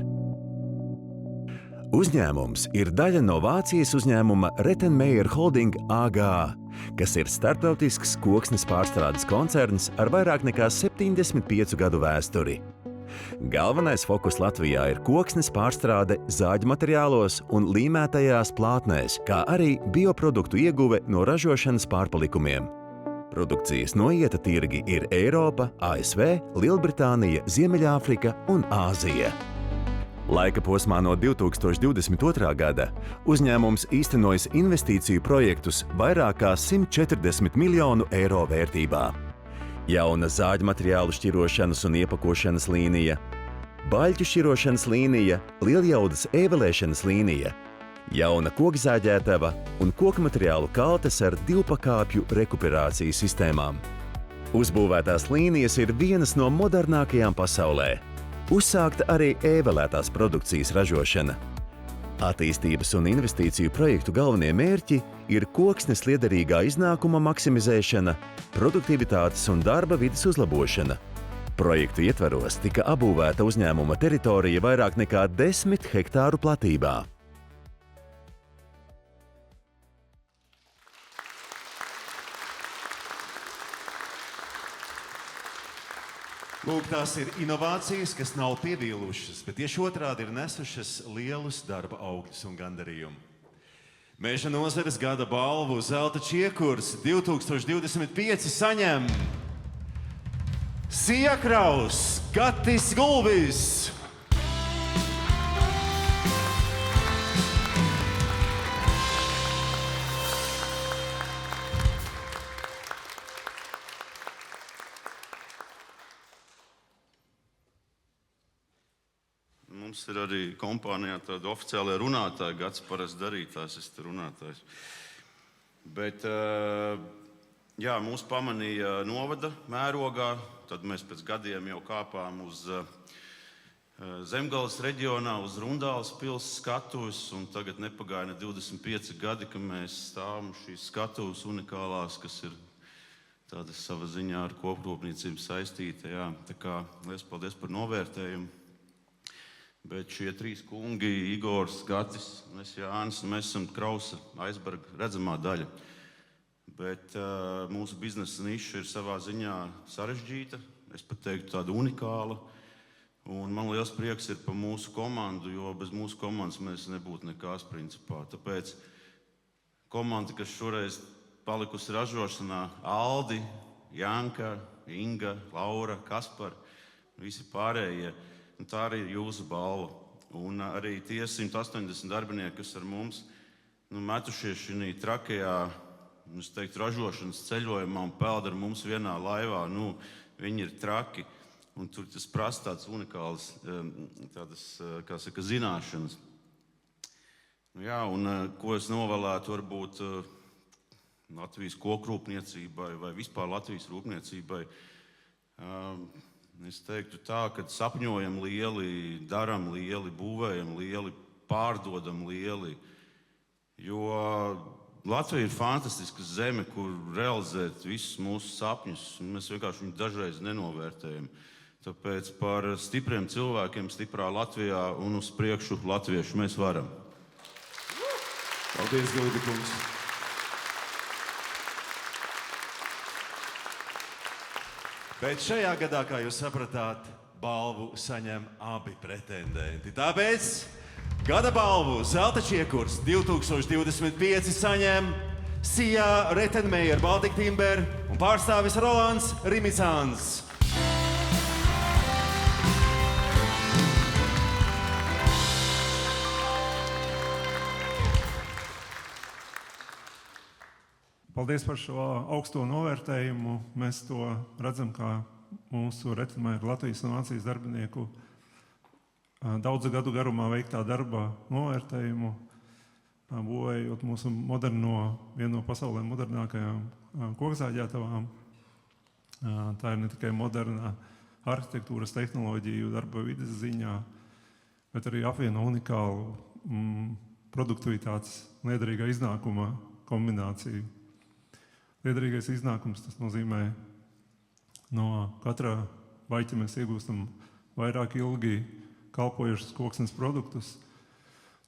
Uzņēmums ir daļa no Vācijas uzņēmuma Rettenmeier Holding AG, kas ir starptautisks koksnes pārstrādes koncerns ar vairāk nekā 75 gadu vēsturi. Galvenais fokus Latvijā ir koksnes pārstrāde zāģu materiālos un līmētajās plātnēs, kā arī bioproduktu ieguve no ražošanas pārpalikumiem. Produkcijas noieta tirgi ir Eiropa, ASV, Lielbritānija, Ziemeļāfrika un Āzija. Laika posmā no 2022. gada uzņēmums īstenojas investīciju projektus vairāk kā 140 miljonu eiro vērtībā. Jauna zāģu materiālu šķirošanas un iepakošanas līnija, baļķu šķirošanas līnija, lieljaudas ēvelēšanas līnija, jauna kokzāģētava un koku materiālu kaltes ar divpakāpju rekuperācijas sistēmām. Uzbūvētās līnijas ir vienas no modernākajām pasaulē. Uzsākta arī ēvelētās produkcijas ražošana. Attīstības un investīciju projektu galvenie mērķi ir koksnes liederīgā iznākuma maksimizēšana, produktivitātes un darba vides uzlabošana. Projektu ietvaros tika apbūvēta uzņēmuma teritorija vairāk nekā 10 hektāru platībā. Lūk, tās ir inovācijas, kas nav pievīlušas, bet tieši otrādi ir nesušas lielus darba augļus un gandarījumu. Meža nozares gada balvu Zelta čiekurs 2025 saņem Sijā Kraus, Gatis Gulbis. Mums ir arī kompānijā tāda oficiālā runātāja, gads parasti darītājs, es te runātājs. Bet, jā, mūs pamanīja novada mērogā, tad mēs pēc gadiem jau kāpām uz Zemgales reģionā, uz Rundāles pils skatuves, un tagad nepagāja ne 25 gadi, ka mēs stāvam šīs skatuves unikālās, kas ir tāda sava ziņā ar koprūpniecību saistīta. Jā, tā kā liels paldies par novērtējumu. Bet šie trīs kungi, Igors, Gatis un es Jānis, mēs esam Krausa aizberga redzamā daļa. Bet mūsu biznesa niša ir savā ziņā sarežģīta, es pat teiktu tāda unikāla. Un man liels prieks ir par mūsu komandu, jo bez mūsu komandas mēs nebūtu nekās principā. Tāpēc komanda, kas šoreiz palikusi ražošanā, Aldi, Janka, Inga, Laura, Kaspar, visi pārējie, tā arī ir jūsu balva. Un arī tie 180 darbinieki, kas ar mums metušies šī trakajā, es teiktu, ražošanas ceļojumā un peld ar mums vienā laivā, viņi ir traki. Un tur tas prasa tādas unikālas tādas, kā saka, zināšanas. Jā, un ko es novēlētu varbūt Latvijas kokrūpniecībai vai vispār Latvijas rūpniecībai. Es teiktu tā, ka sapņojam lieli, daram lieli, būvējam lieli, pārdodam lieli. Jo Latvija ir fantastiska zeme, kur realizēt visus mūsu sapņus. Mēs vienkārši viņu dažreiz nenovērtējam. Tāpēc par stipriem cilvēkiem stiprā Latvijā un uz priekšu latviešu mēs varam. Paldies, Gulbi kungs! Bet šajā gadā, kā jūs sapratāt, balvu saņem abi pretendenti. Tāpēc gada balvu Zelta čiekurs 2025 saņem Sijā Retenmeijer Baltic Timber un pārstāvis Rolands Rimicāns. Paldies par šo augsto novērtējumu. Mēs to redzam kā mūsu Retenmeijer Latvijas un Vācijas darbinieku daudzu gadu garumā veiktā darba novērtējumu, būvējot mūsu vienu no pasaulē modernākajām kokzāģētavām. Tā ir ne tikai moderna arhitektūras tehnoloģiju darba vides ziņā, bet arī apvieno unikālu produktivitātes liederīgā iznākuma kombināciju. Liederīgais iznākums, tas nozīmē, no katra baļķa mēs iegūstam vairāk ilgi kalpojušus koksnes produktus.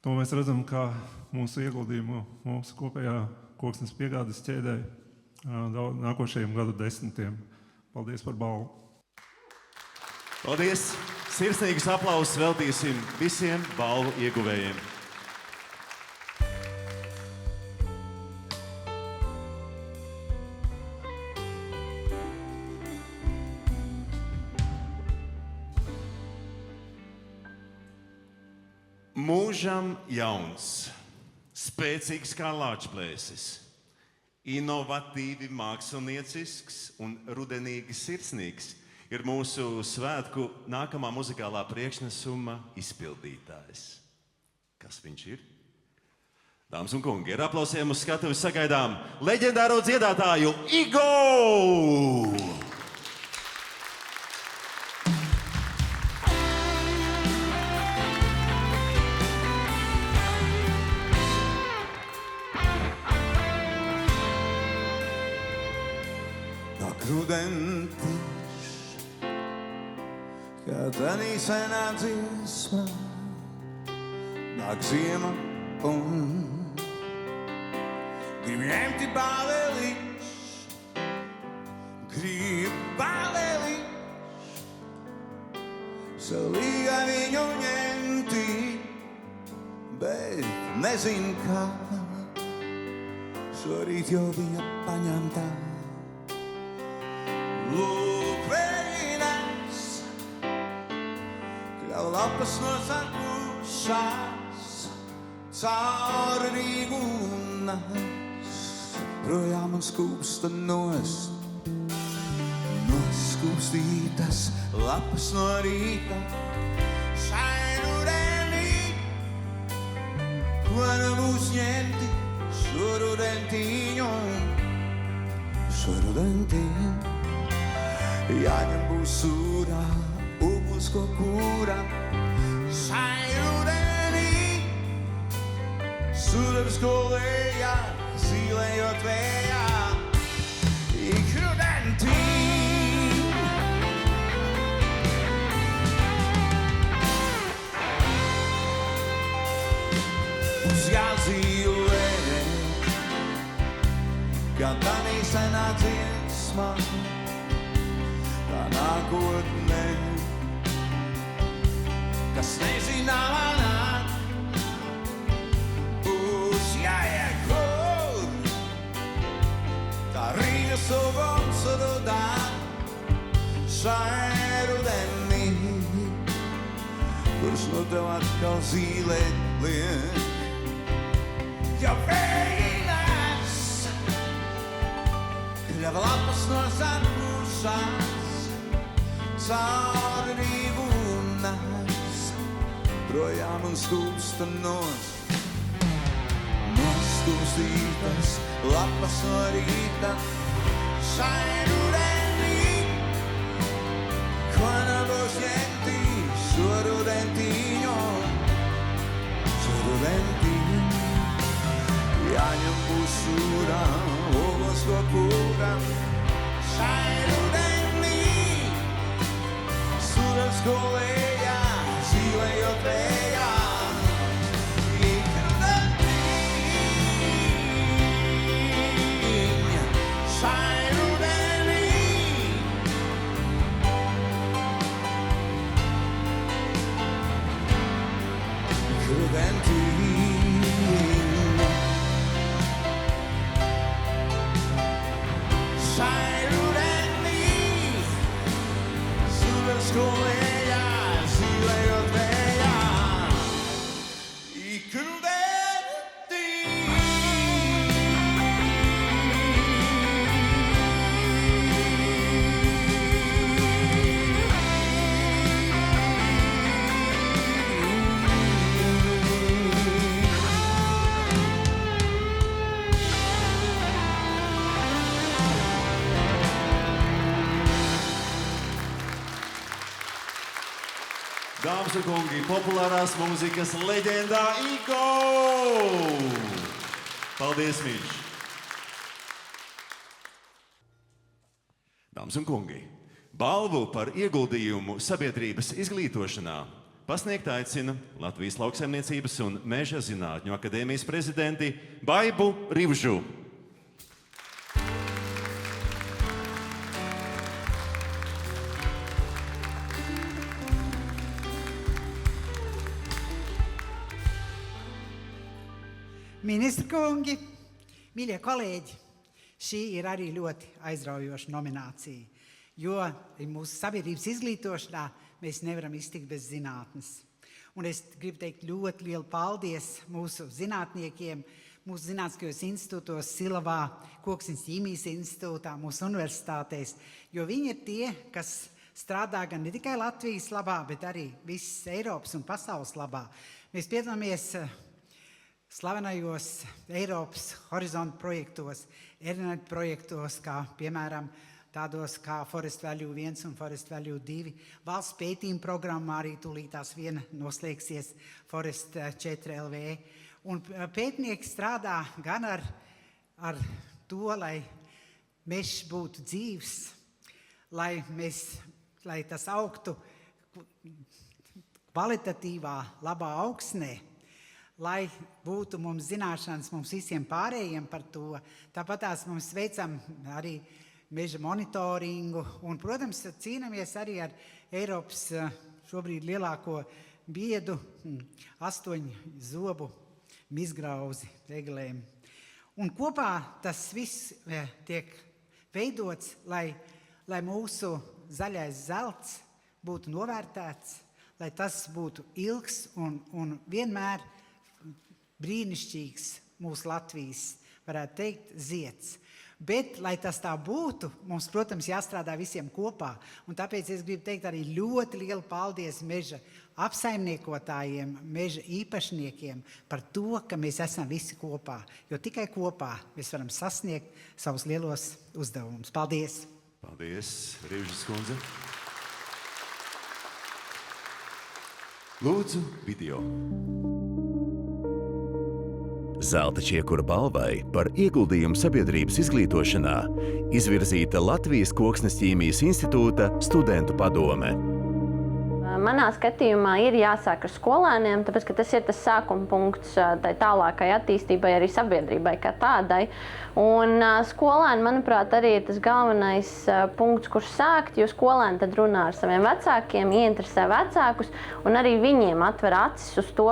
To mēs redzam, kā mūsu ieguldījumu mūsu kopējā koksnes piegādes ķēdē nākošajiem gadu desmitiem. Paldies par balvu! Paldies! Sirsnīgus aplausus veltīsim visiem balvu ieguvējiem! Mūžam jauns, spēcīgs kā lāčplēsis, inovatīvi māksliniecisks un rudenīgi sirsnīgs ir mūsu svētku nākamā muzikālā priekšnesuma izpildītājs. Kas viņš ir? Dāmas un kungi, ar aplausiem uz skatuves sagaidām leģendāro dziedātāju Igo! Rudentiš, kad arī senā dziesma, nāk ziema un grib ņemti bāleliš, grib bāleliš, salīga viņu ņemti, bet nezin kā, šorīt jau viņa paņemtā. Lūk, vējinās, kļauj lapas nosarkušās, cauri Rīgu nes, projām un skūpsta nost. Noskūpstītas lapas no rīta, šai rudenī, ko nu būs ņemti šo rudentiņu, šo rudentiņu. Jāņem būs sūrā, uguns ko kūrā, šai rudenī, sūdams ko lejā, zīlējot vējā, ik rudentī. Uz jāzīlē, kā tanī senā dziesmā, tā nākotnē, kas nezināmā nāk, būs jāiet kur, tā Rīgas ugons rudā, šai rudenī, kurš no tev atkal zīlēt liek. Ja vējinās, kļava lapas nosarkušās, cauri Rīgu nes, projām un skūpsta nost. Noskūpstītas lapas no rīta, šai rudenī, ko nebūs ņemti šo rudentiņu, šo rudentiņu. Jāņem būs sūrā, uguns ko kūrā, šai rudenī, skolējā, zīlējot vējā. Ikrudenī, šai rudenī. Ikrudenī. Skolējā, zīlējot vējā, ikrudenī. Dāmas un kungi, populārās mūzikas leģendā Igo! Paldies, mīļš! Dāmas un kungi, balvu par ieguldījumu sabiedrības izglītošanā pasniegt aicina Latvijas Lauksaimniecības un Meža zinātņu akadēmijas prezidenti Baibu Rivžu. Ministra kungi, mīļie kolēģi, šī ir arī ļoti aizraujoša nominācija, jo mūsu sabiedrības izglītošanā mēs nevaram iztikt bez zinātnes. Un es gribu teikt ļoti lielu paldies mūsu zinātniekiem, mūsu zinātniskajos institūtos, Silavā, Koksnes ķīmijas institūtā, mūsu universitātēs, jo viņi ir tie, kas strādā gan ne tikai Latvijas labā, bet arī visas Eiropas un pasaules labā. Mēs piedalāmies slavenajos Eiropas horizonta projektos, ERNET projektos, kā piemēram tādos kā Forest Value 1 un Forest Value 2. Valsts pētījuma programmā arī tūlītās viena noslēgsies Forest 4 LV. Un pētnieki strādā gan ar to, lai mežs būtu dzīvs, lai tas augtu kvalitatīvā, labā augsnē, lai būtu mums zināšanas mums visiem pārējiem par to. Tāpat mums veicam arī meža monitoringu un, protams, cīnāmies arī ar Eiropas šobrīd lielāko biedu 8 zobu mizgrauzi regulējumu. Un kopā tas viss tiek veidots, lai mūsu zaļais zelts būtu novērtēts, lai tas būtu ilgs un vienmēr brīnišķīgs mūsu Latvijas, varētu teikt, zieds. Bet, lai tas tā būtu, mums, protams, jāstrādā visiem kopā. Un tāpēc es gribu teikt arī ļoti lielu paldies meža apsaimniekotājiem, meža īpašniekiem par to, ka mēs esam visi kopā. Jo tikai kopā mēs varam sasniegt savus lielos uzdevumus. Paldies! Paldies, Rivžas kundze! Lūdzu, video! Zelta čiekura balvai par ieguldījumu sabiedrības izglītošanā izvirzīta Latvijas Koksnes ķīmijas institūta studentu padome. Manā skatījumā ir jāsāk ar skolēniem, tāpēc, ka tas ir tas sākuma punkts tai tālākai attīstībai, arī sabiedrībai kā tādai. Un skolēni, manuprāt, arī ir tas galvenais punkts, kur sākt, jo skolēni tad runā ar saviem vecākiem, ieinteresē vecākus, un arī viņiem atver acis uz to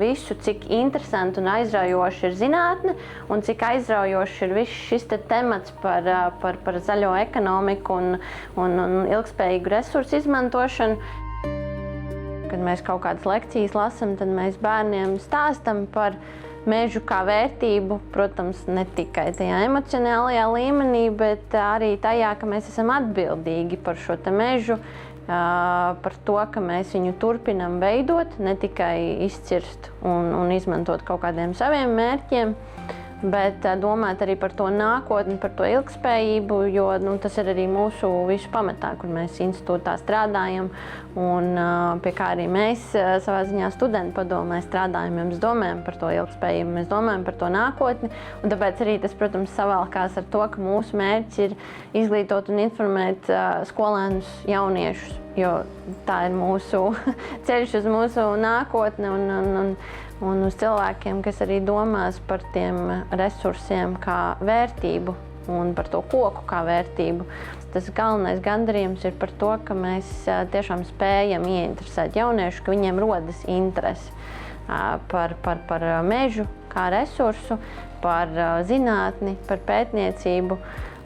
visu, cik interesanti un aizraujoši ir zinātne, un cik aizraujoši ir viss šis temats par zaļo ekonomiku un ilgspējīgu resursu izmantošanu. Kad mēs kaut kādas lekcijas lasām, tad mēs bērniem stāstam par mežu kā vērtību, protams, ne tikai tajā emocionālajā līmenī, bet arī tajā, ka mēs esam atbildīgi par šo mežu, par to, ka mēs viņu turpinam veidot, ne tikai izcirst un izmantot kaut kādiem saviem mērķiem, bet domāt arī par to nākotni, par to ilgspējību, jo tas ir arī mūsu visu pamatā, kur mēs institūtā strādājam un pie kā arī mēs savā ziņā studentu padomē strādājam, ja mēs domājam par to ilgspējību, mēs domājam par to nākotni, un tāpēc arī tas, protams, savalkās ar to, ka mūsu mērķis ir izglītot un informēt skolēnus, jauniešus jo tā ir mūsu ceļš uz mūsu nākotni un uz cilvēkiem, kas arī domās par tiem resursiem kā vērtību un par to koku kā vērtību. Tas galvenais gandarījums ir par to, ka mēs tiešām spējam ieinteresēt jauniešu, ka viņiem rodas interesi par mežu kā resursu, par zinātni, par pētniecību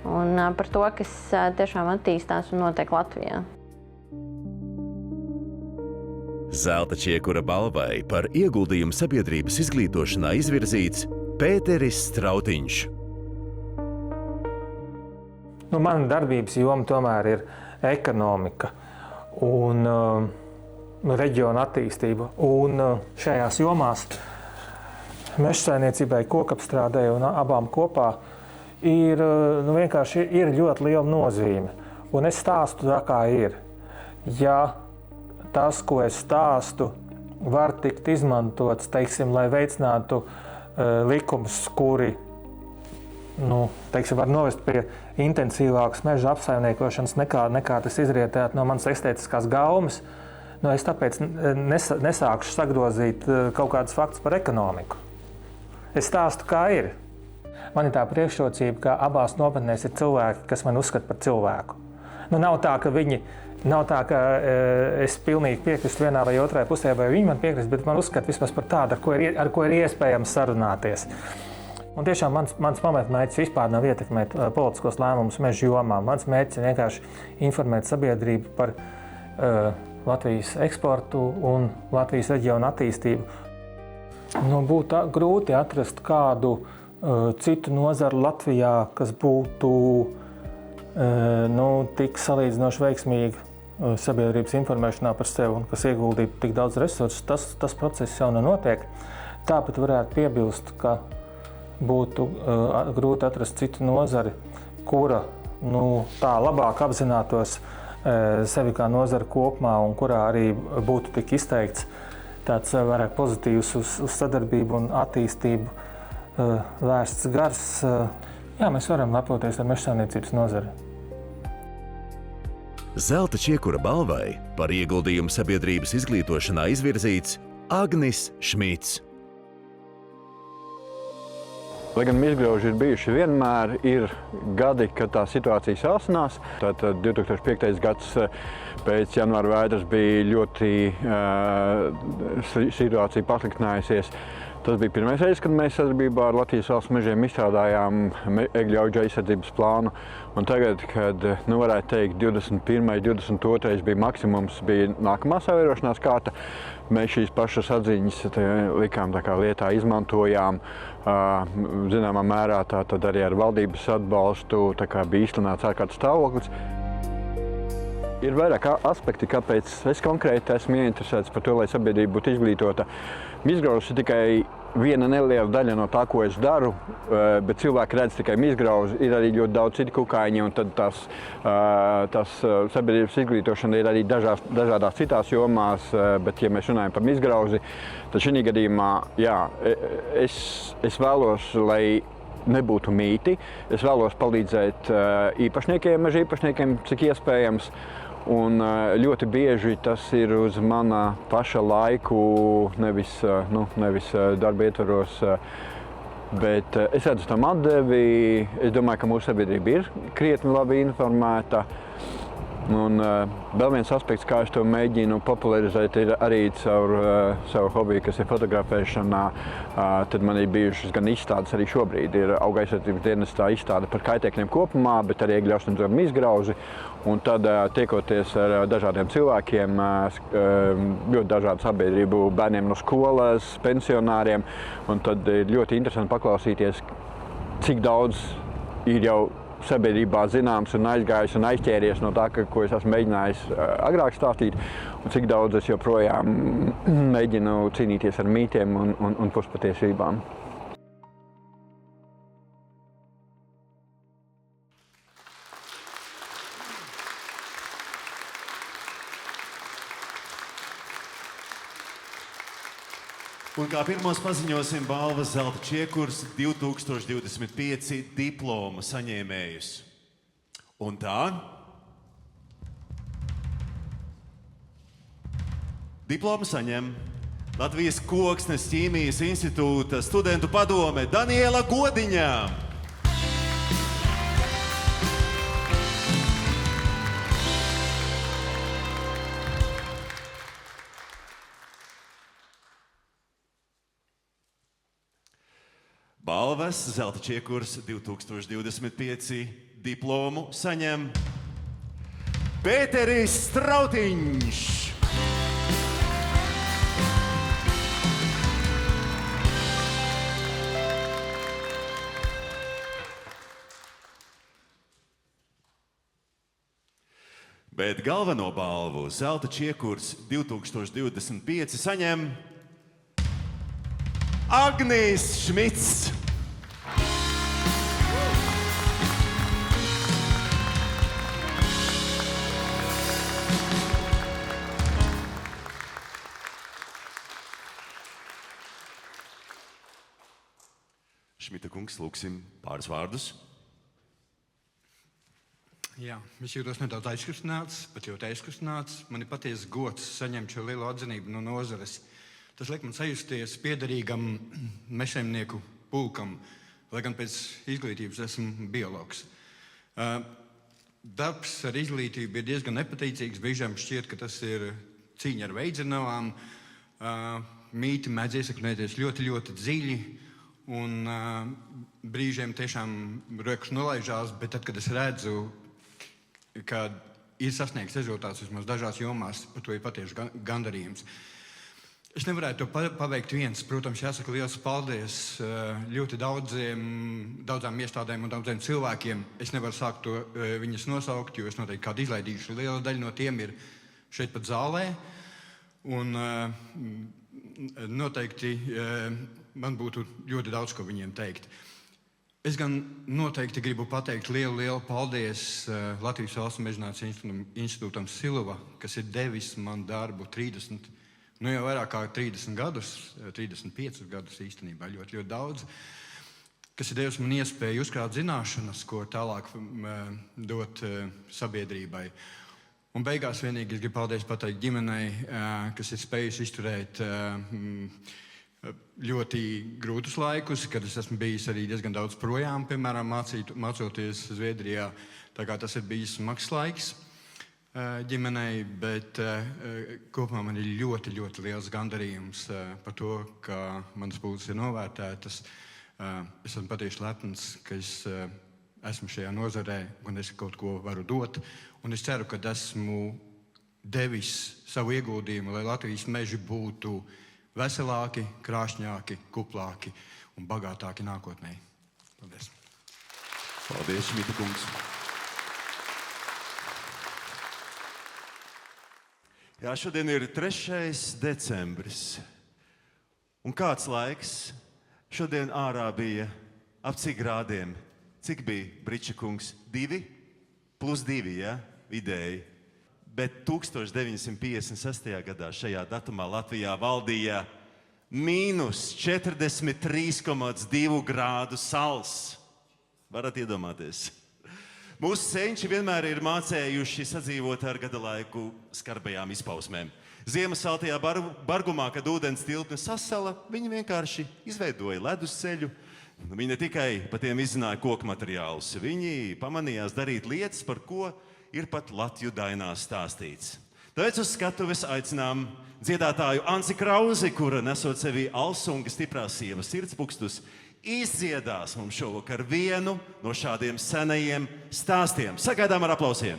un par to, kas tiešām attīstās un notiek Latvijā. Zelta čiekura balvai par ieguldījumu sabiedrības izglītošanā izvirzīts Pēteris Strautiņš. Mana darbības joma tomēr ir ekonomika un reģiona attīstība. Un šajās jomās mežsaimniecībai, kokapstrādei un abām kopā vienkārši ir ļoti liela nozīme. Un es stāstu tā, kā ir. Ja tas, ko es stāstu, var tikt izmantots, teiksim, lai veicinātu likumus, kuri var novest pie intensīvākas meža apsaimniekošanas nekā tas izrietētu no manas estētiskās gaumes. Es tāpēc nesākšu sagrozīt kaut kādus faktus par ekonomiku. Es stāstu, kā ir. Man ir tā priekšrocība, ka abās nometnēs ir cilvēki, kas man uzskata par cilvēku. Nav tā, ka es pilnīgi piekrīstu vienā vai otrā pusē, vai viņi man piekrist, bet man uzskata vismaz par tādu, ar ko ir iespējams sarunāties. Un tiešām mans pamatmērķis vispār nav ietekmēt politiskos lēmumus meža jomā. Mans mērķis ir vienkārši informēt sabiedrību par Latvijas eksportu un Latvijas reģionu attīstību. Būtu grūti atrast kādu citu nozaru Latvijā, kas būtu tik salīdzinoši veiksmīgi sabiedrības informēšanā par sevi un kas ieguldītu tik daudz resursu. Tas process jau notiek. Tāpat varētu piebilst, ka būtu grūti atrast citu nozari, kura tā labāk apzinātos sevi kā nozara kopumā un kurā arī būtu tik izteikts tāds vairāk pozitīvs uz sadarbību un attīstību vērsts gars. Jā, mēs varam lepoties ar mežsaimniecības nozari. Zelta čiekura balvai par ieguldījumu sabiedrības izglītošanā izvirzīts Agnis Šmits. Lai gan izgrauži ir bijuši vienmēr, ir gadi, kad tā situācija sāsinās. Tātad 2005. gads pēc janvāra vētras bija ļoti situācija pasliktinājusies. Tas bija pirmais reizes, kad mēs sadarbībā ar Latvijas valsts mežiem izstrādājām egļu auga aizsardzības plānu. Un tagad, kad, varētu teikt, 21. 22. bija maksimums, bija nākamā savērošanās kārta, mēs šīs pašas atziņas likām lietā, izmantojām. Zināmā mērā tad arī ar valdības atbalstu bija izsludināts ārkārtas stāvoklis. Ir vairāk aspekti, kāpēc es konkrēti esmu ieinteresēts par to, lai sabiedrība būtu izglītota. Mizgrauzs ir tikai viena neliela daļa no tā, ko es daru, bet cilvēki redz tikai mizgrauzi. Ir arī ļoti daudz citu kukaiņi, un tad tās sabiedrības izglītošana ir arī dažādās citās jomās, bet ja mēs runājam par mizgrauzi, tad šī gadījumā, jā, es vēlos, lai nebūtu mīti. Es vēlos palīdzēt īpašniekiem, meža īpašniekiem, cik iespējams. Un ļoti bieži tas ir uz mana paša laiku, nevis darba ietvaros. Bet es redzu tam atdevi. Es domāju, ka mūsu sabiedrība ir krietni labi informēta. Un vēl viens aspekts, kā es to mēģinu popularizēt, ir arī caur savu hobiju, kas ir fotografēšanā. Tad man ir bijušas gan izstādes arī šobrīd. Ir auga aizsardzības dienestā izstāde par kaitēkļiem kopumā, bet arī egļu augstumdzīvo mizgrauzi. Un tad tiekoties ar dažādiem cilvēkiem, ļoti dažādu sabiedrību, bērniem no skolas, pensionāriem. Un tad ir ļoti interesanti paklausīties, cik daudz ir jau sabiedrībā zināms un aizgājis un aizķēries no tā, ko es esmu mēģinājis agrāk stāstīt, un cik daudz es joprojām mēģinu cīnīties ar mītiem un puspatiesībām. Un kā pirmos paziņosim balvas Zelta čiekurs 2025 diplomu saņēmējus. Un tā Diplomu saņem Latvijas Koksnes ķīmijas institūta studentu padome Daniela Godiņa. Balvas Zelta čiekurs 2025 diplomu saņem Pēteris Strautiņš. Bet galveno balvu Zelta čiekurs 2025 saņem Agnijs Šmits. Šmita kungs, lūksim pāris vārdus. Jā, es jūtos nedaudz aizkustināts, pat ļoti aizkustināts. Man ir patiesi gods saņemt šo lielo atzinību no nozares. Tas liek man sajusties piederīgam mežsaimnieku pulkam, lai gan pēc izglītības esmu biologs. Darbs ar izglītību ir diezgan nepateicīgs. Brīžiem šķiet, ka tas ir cīņa ar veidzenavām. Mīti mēdz iesaknēties ļoti, ļoti dziļi. Un brīžiem tiešām rokas nolaižās, bet tad, kad es redzu, ka ir sasniegts rezultāts vismaz dažās jomās, par to ir patiesi gandarījums. Es nevarētu to paveikt viens. Protams, jāsaka liels paldies ļoti daudzām iestādēm un daudziem cilvēkiem. Es nevaru sākt to viņas nosaukt, jo es noteikti kādu izlaidīšu. Liela daļa no tiem ir šeit pat zālē. Un noteikti man būtu ļoti daudz, ko viņiem teikt. Es gan noteikti gribu pateikt lielu paldies Latvijas Valsts mežģinātnes institūtam Siluva, kas ir devis man darbu 30, jau vairāk kā 30 gadus, 35 gadus īstenībā, ļoti, ļoti daudz, kas ir devis man iespēju uzkrāt zināšanas, ko tālāk dot sabiedrībai. Un beigās vienīgi es gribu paldies pateikt ģimenei, kas ir spējusi izturēt ļoti grūtus laikus, kad es esmu bijis arī diezgan daudz projām, piemēram, mācoties Zviedrijā. Tā kā tas ir bijis smags laiks ģimenei, bet kopumā man ir ļoti, ļoti liels gandarījums par to, ka manas pūles ir novērtētas. Es esmu patiesi lepns, ka es esmu šajā nozarē un es kaut ko varu dot. Un es ceru, ka esmu devis savu ieguldījumu, lai Latvijas meži būtu veselāki, krāšņāki, kuplāki un bagātāki nākotnē. Paldies. Paldies, Šmita kungs. Jā, šodien ir 3. decembris. Un kāds laiks? Šodien ārā bija ap cik grādiem? Cik bija, Briča kungs? 2 plus 2, ja? Vidēji. Bet 1956. gadā šajā datumā Latvijā valdīja mīnus 43,2 grādu sals. Varat iedomāties? Mūsu senči vienmēr ir mācējuši sadzīvot ar gada laiku skarbajām izpausmēm. Ziemas saltajā bargumā, kad ūdens tilpne sasala, viņi vienkārši izveidoja ledusceļu. Viņi ne tikai pa tiem izzināja koku materiālus, viņi pamanījās darīt lietas, par ko ir pat Latju dainās stāstīts. Tāpēc uz skatuves aicinām dziedātāju Ansi Krauzi, kura nesot sevī Alsunga stiprās sievas sirdspūkstus, izdziedās mums šovakar vienu no šādiem senajiem stāstiem. Sagaidām ar aplausiem!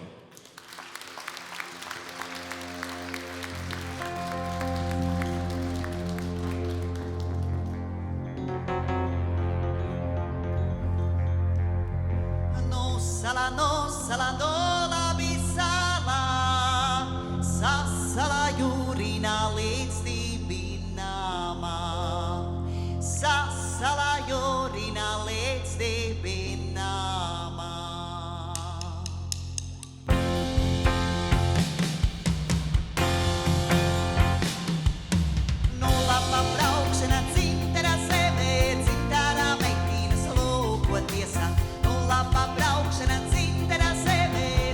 Laba braukšana dzintara zemē,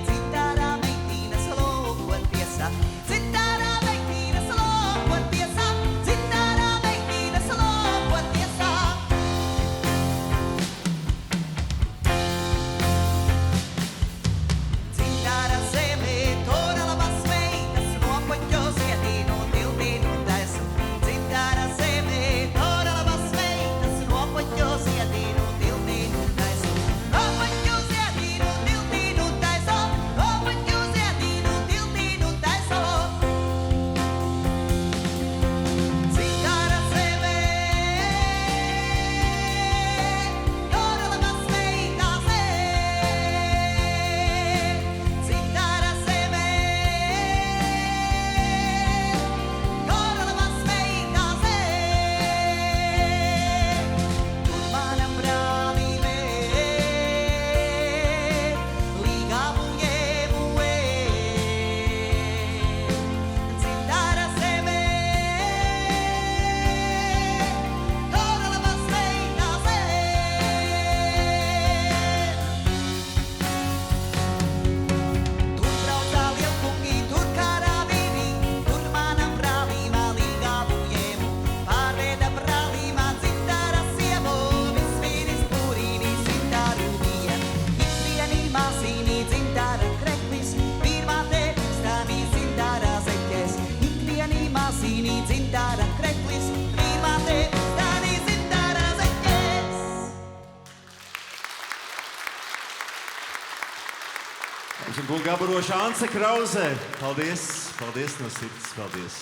gabaroša Ance Krauzē. Paldies, paldies no sirds, paldies.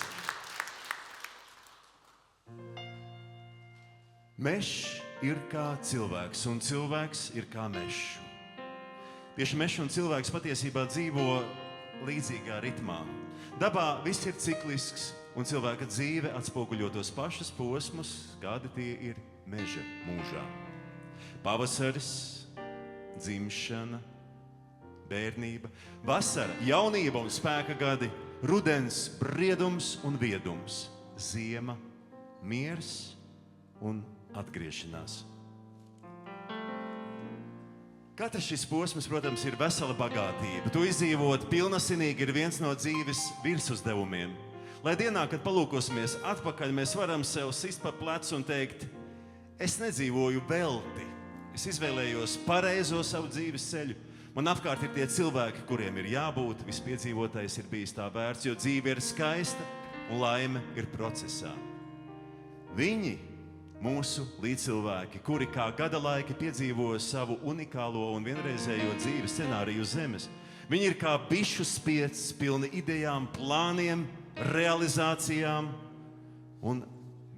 Mežs ir kā cilvēks, un cilvēks ir kā mežs. Tieši mežs un cilvēks patiesībā dzīvo līdzīgā ritmā. Dabā viss ir ciklisks, un cilvēka dzīve atspoguļo tos pašus posmus, kādi tie ir meža mūžā. Pavasaris, dzimšana, bērnība, vasara, jaunība un spēka gadi, rudens, briedums un viedums, ziema, miers un atgriešanās. Katrs šis posms, protams, ir vesela bagātība. To izdzīvot pilnasinīgi ir viens no dzīves virsuzdevumiem. Lai dienā, kad palūkosimies atpakaļ, mēs varam sev sist pa plecu un teikt, es nedzīvoju velti. Es izvēlējos pareizo savu dzīves ceļu. Man apkārt ir tie cilvēki, kuriem ir jābūt, viss piedzīvotais ir bijis tā vērts, jo dzīve ir skaista un laime ir procesā. Viņi, mūsu līdzcilvēki, kuri kā gada laiki piedzīvoja savu unikālo un vienreizējo dzīves scenāriju uz zemes, viņi ir kā bišu spiests, pilni idejām, plāniem, realizācijām un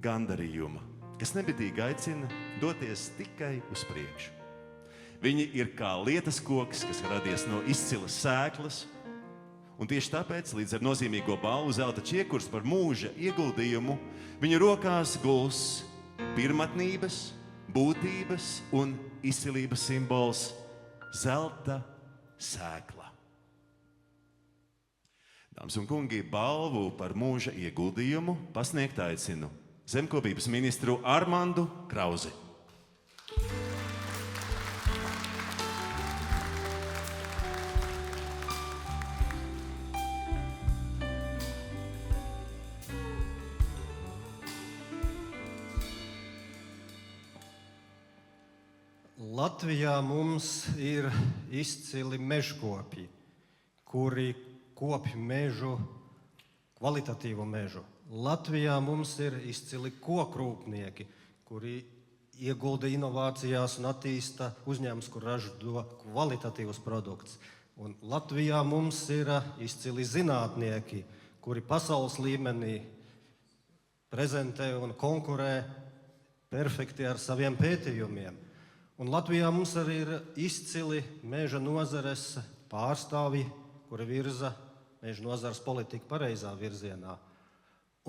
gandarījuma, kas nebitīgi aicina doties tikai uz priekšu. Viņi ir kā lietas koks, kas radies no izcilas sēklas, un tieši tāpēc līdz ar nozīmīgo balvu Zelta čiekurs par mūža ieguldījumu viņu rokās guls pirmatnības, būtības un izcilības simbols zelta sēkla. Dāmas un kungi, balvu par mūža ieguldījumu pasniegt aicinu zemkopības ministru Armandu Krauzi. Latvijā mums ir izcili mežkopji, kuri kopj mežu, kvalitatīvu mežu. Latvijā mums ir izcili kokrūpnieki, kuri iegulda inovācijās un attīsta uzņēmumus, kur ražo kvalitatīvus produktus. Un Latvijā mums ir izcili zinātnieki, kuri pasaules līmenī prezentē un konkurē perfekti ar saviem pētījumiem. Un Latvijā mums arī ir izcili meža nozares pārstāvji, kuri virza meža nozares politiku pareizā virzienā.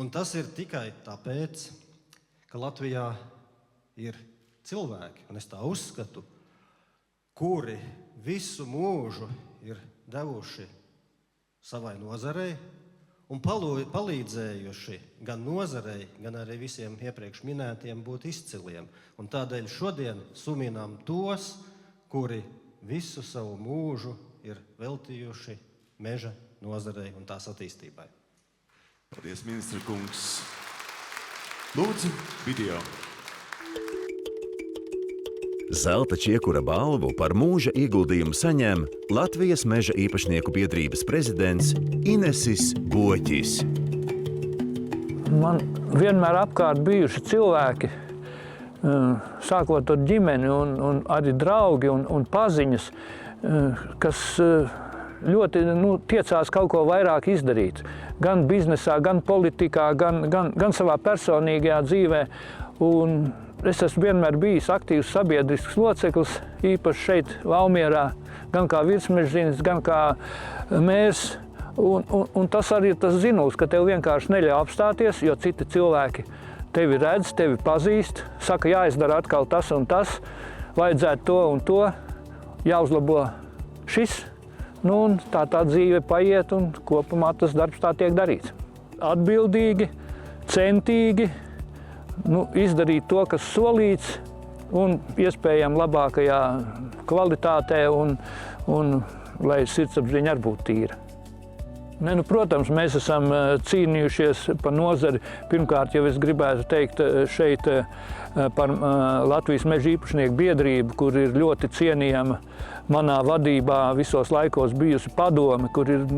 Un tas ir tikai tāpēc, ka Latvijā ir cilvēki, un es tā uzskatu, kuri visu mūžu ir devuši savai nozarei un palīdzējuši gan nozarei, gan arī visiem iepriekš minētiem būt izciliem. Un tādēļ šodien suminām tos, kuri visu savu mūžu ir veltījuši meža nozarei un tās attīstībai. Paldies, ministra kungs. Lūdzu, video. Zelta čiekura balvu par mūža ieguldījumu saņem Latvijas meža īpašnieku biedrības prezidents Inesis Boķis. Man vienmēr apkārt bijuši cilvēki, sākot ar ģimeni un arī draugi un paziņas, kas ļoti tiecās kaut ko vairāk izdarīt. Gan biznesā, gan politikā, gan savā personīgajā dzīvē. Un es esmu vienmēr bijis aktīvs sabiedrisks loceklis, īpaši šeit Valmierā, gan kā virsmežzinis, gan kā mērs. Un tas arī ir tas zinuls, ka tev vienkārši neļauj apstāties, jo citi cilvēki tevi redz, tevi pazīst, saka, jāizdara atkal tas un tas, vajadzētu to un to, jāuzlabo šis. Un tā dzīve paiet un kopumā tas darbs tā tiek darīts. Atbildīgi, centīgi, izdarīt to, kas solīts, un iespējami labākajā kvalitātē, un lai sirdsapziņa arī būtu tīra. Protams, mēs esam cīnījušies par nozari. Pirmkārt, jau es gribētu teikt šeit par Latvijas meža īpašnieku biedrību, kur ir ļoti cienījama manā vadībā visos laikos bijusi padome, kur ir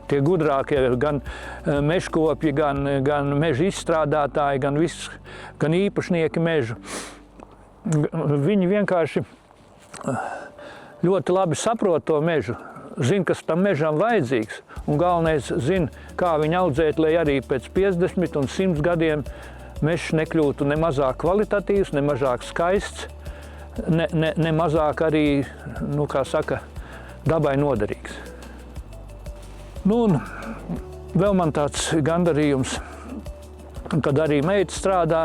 tie gudrākie gan mežkopji, gan meža izstrādātāji, gan īpašnieki mežu. Viņi vienkārši ļoti labi saprot to mežu. zina, kas tam mežam vajadzīgs, un galvenais zina, kā viņu audzēt, lai arī pēc 50 un 100 gadiem mežs nekļūtu ne mazāk kvalitatīvs, ne mazāk skaists, ne mazāk arī, kā saka, dabai noderīgs. Un vēl man tāds gandarījums, kad arī meita strādā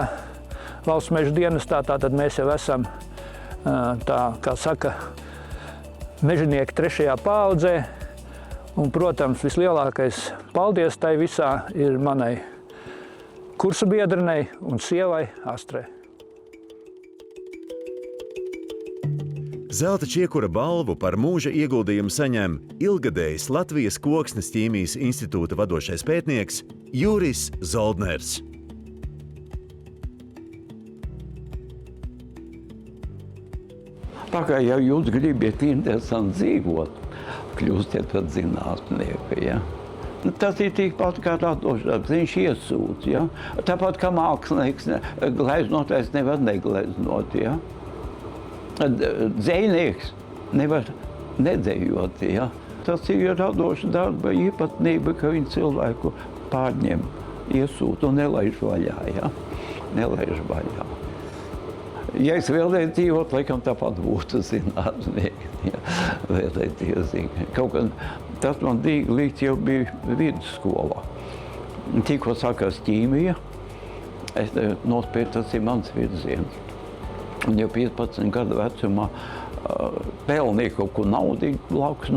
Valsts meža dienestā, tātad mēs jau esam, tā kā saka, mežinieki 3. paaudzē. Un, protams, vislielākais paldies tai visā ir manai kursa biedrenei un sievai Astrei. Zelta čiekura balvu par mūža ieguldījumu saņem ilgadējs Latvijas Koksnes ķīmijas institūta vadošais pētnieks Juris Zoldners. Tā kā jau jūs gribat interesanti dzīvot, kļūstiet par zinātnieku, ja? Tas ir tikpat kā radošs darbs, viņš iesūdz, ja? Tāpat kā mākslinieks gleznotais nevar negleznot, ja? Dzejnieks nevar nedzejot, ja? Tas ir radošs darba īpatnība, ka viņi cilvēku pārņem, iesūd un nelaiž vaļā, ja? Nelaiž vaļā. Ja es vēlēju dzīvot, laikam tāpat būtu zinātnieki, ja, vēlēties zinātnieki. Kaut gan tas man līdz jau bija vidusskolā. Tikko sākās ķīmija, es nospēju, tas ir mans virziens. Un jau 15 gadu vecumā pelnīju kaut ko naudīgu blakus,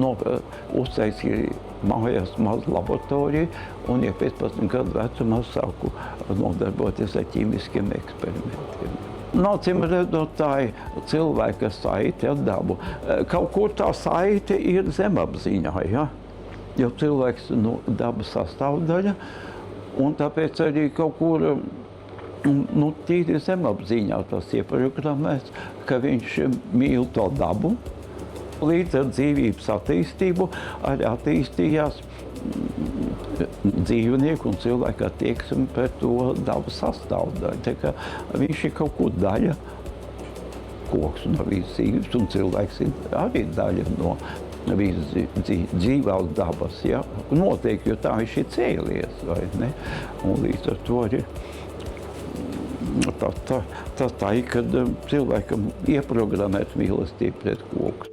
uztaisīju mājās mazu laboratoriju, un jau 15 gadu vecumā sāku nodarboties ar ķīmiskiem eksperimentiem. Nācim redzot, tā ir cilvēka saite ar dabu. Kaut kur tā saite ir zemapziņā, ja? Jo cilvēks ir dabas sastāvdaļa, un tāpēc arī kaut kur tīri zemapziņā tas ieprogrammēts, ka viņš mīl to dabu. Līdz ar dzīvības attīstību arī attīstījās dzīvnieku un cilvēku attieksmi pret to dabas sastāvdaļu. Tā kā viņš ir kaut ko daļa, koks no visas dzīves, un cilvēks ir arī daļa no visas dzīvās dabas. Ja? Noteikti, jo tā viņš ir cēlies, vai ne? Un līdz ar to arī tā ir, kad cilvēkam ieprogrammēt mīlestību pret koku.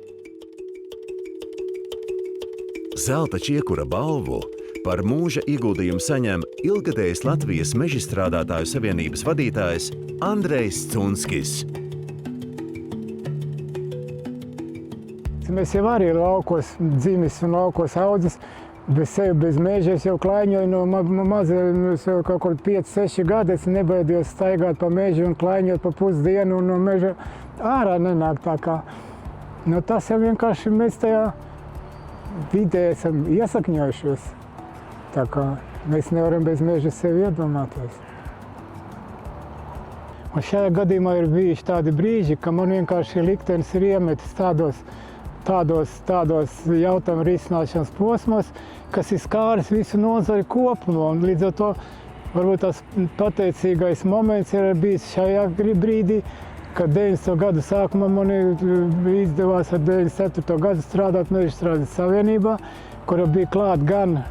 Zelta čiekura balvu par mūža ieguldījumu saņem ilgadējs Latvijas Mežstrādātāju savienības vadītājs Andrejs Cunskis. Mēs jau arī laukos dzimis un laukos audzis. Bez sevi, bez meža es jau klaiņoju no maziem, kaut kur 5-6 gadi. Es nebaidījos staigāt pa mežu un klaiņot pa pusdienu un no meža ārā nenāk tā kā. Tas jau vienkārši mēs tajā vidē esam iesakņojušies. Tā kā mēs nevaram bez meža sevi iedomāties. Un šajā gadījumā ir bijuši tādi brīži, ka man vienkārši liktenis ir iemetis tādos jautājumu risināšanas posmos, kas ir skāris visu nozari kopumā. Un līdz ar to varbūt tas pateicīgais moments ir bijis šajā brīdī, kad 90. gadu sākumā man izdevās ar 94. gadu strādāt Mežstrādes savienībā, kura bija klāt gan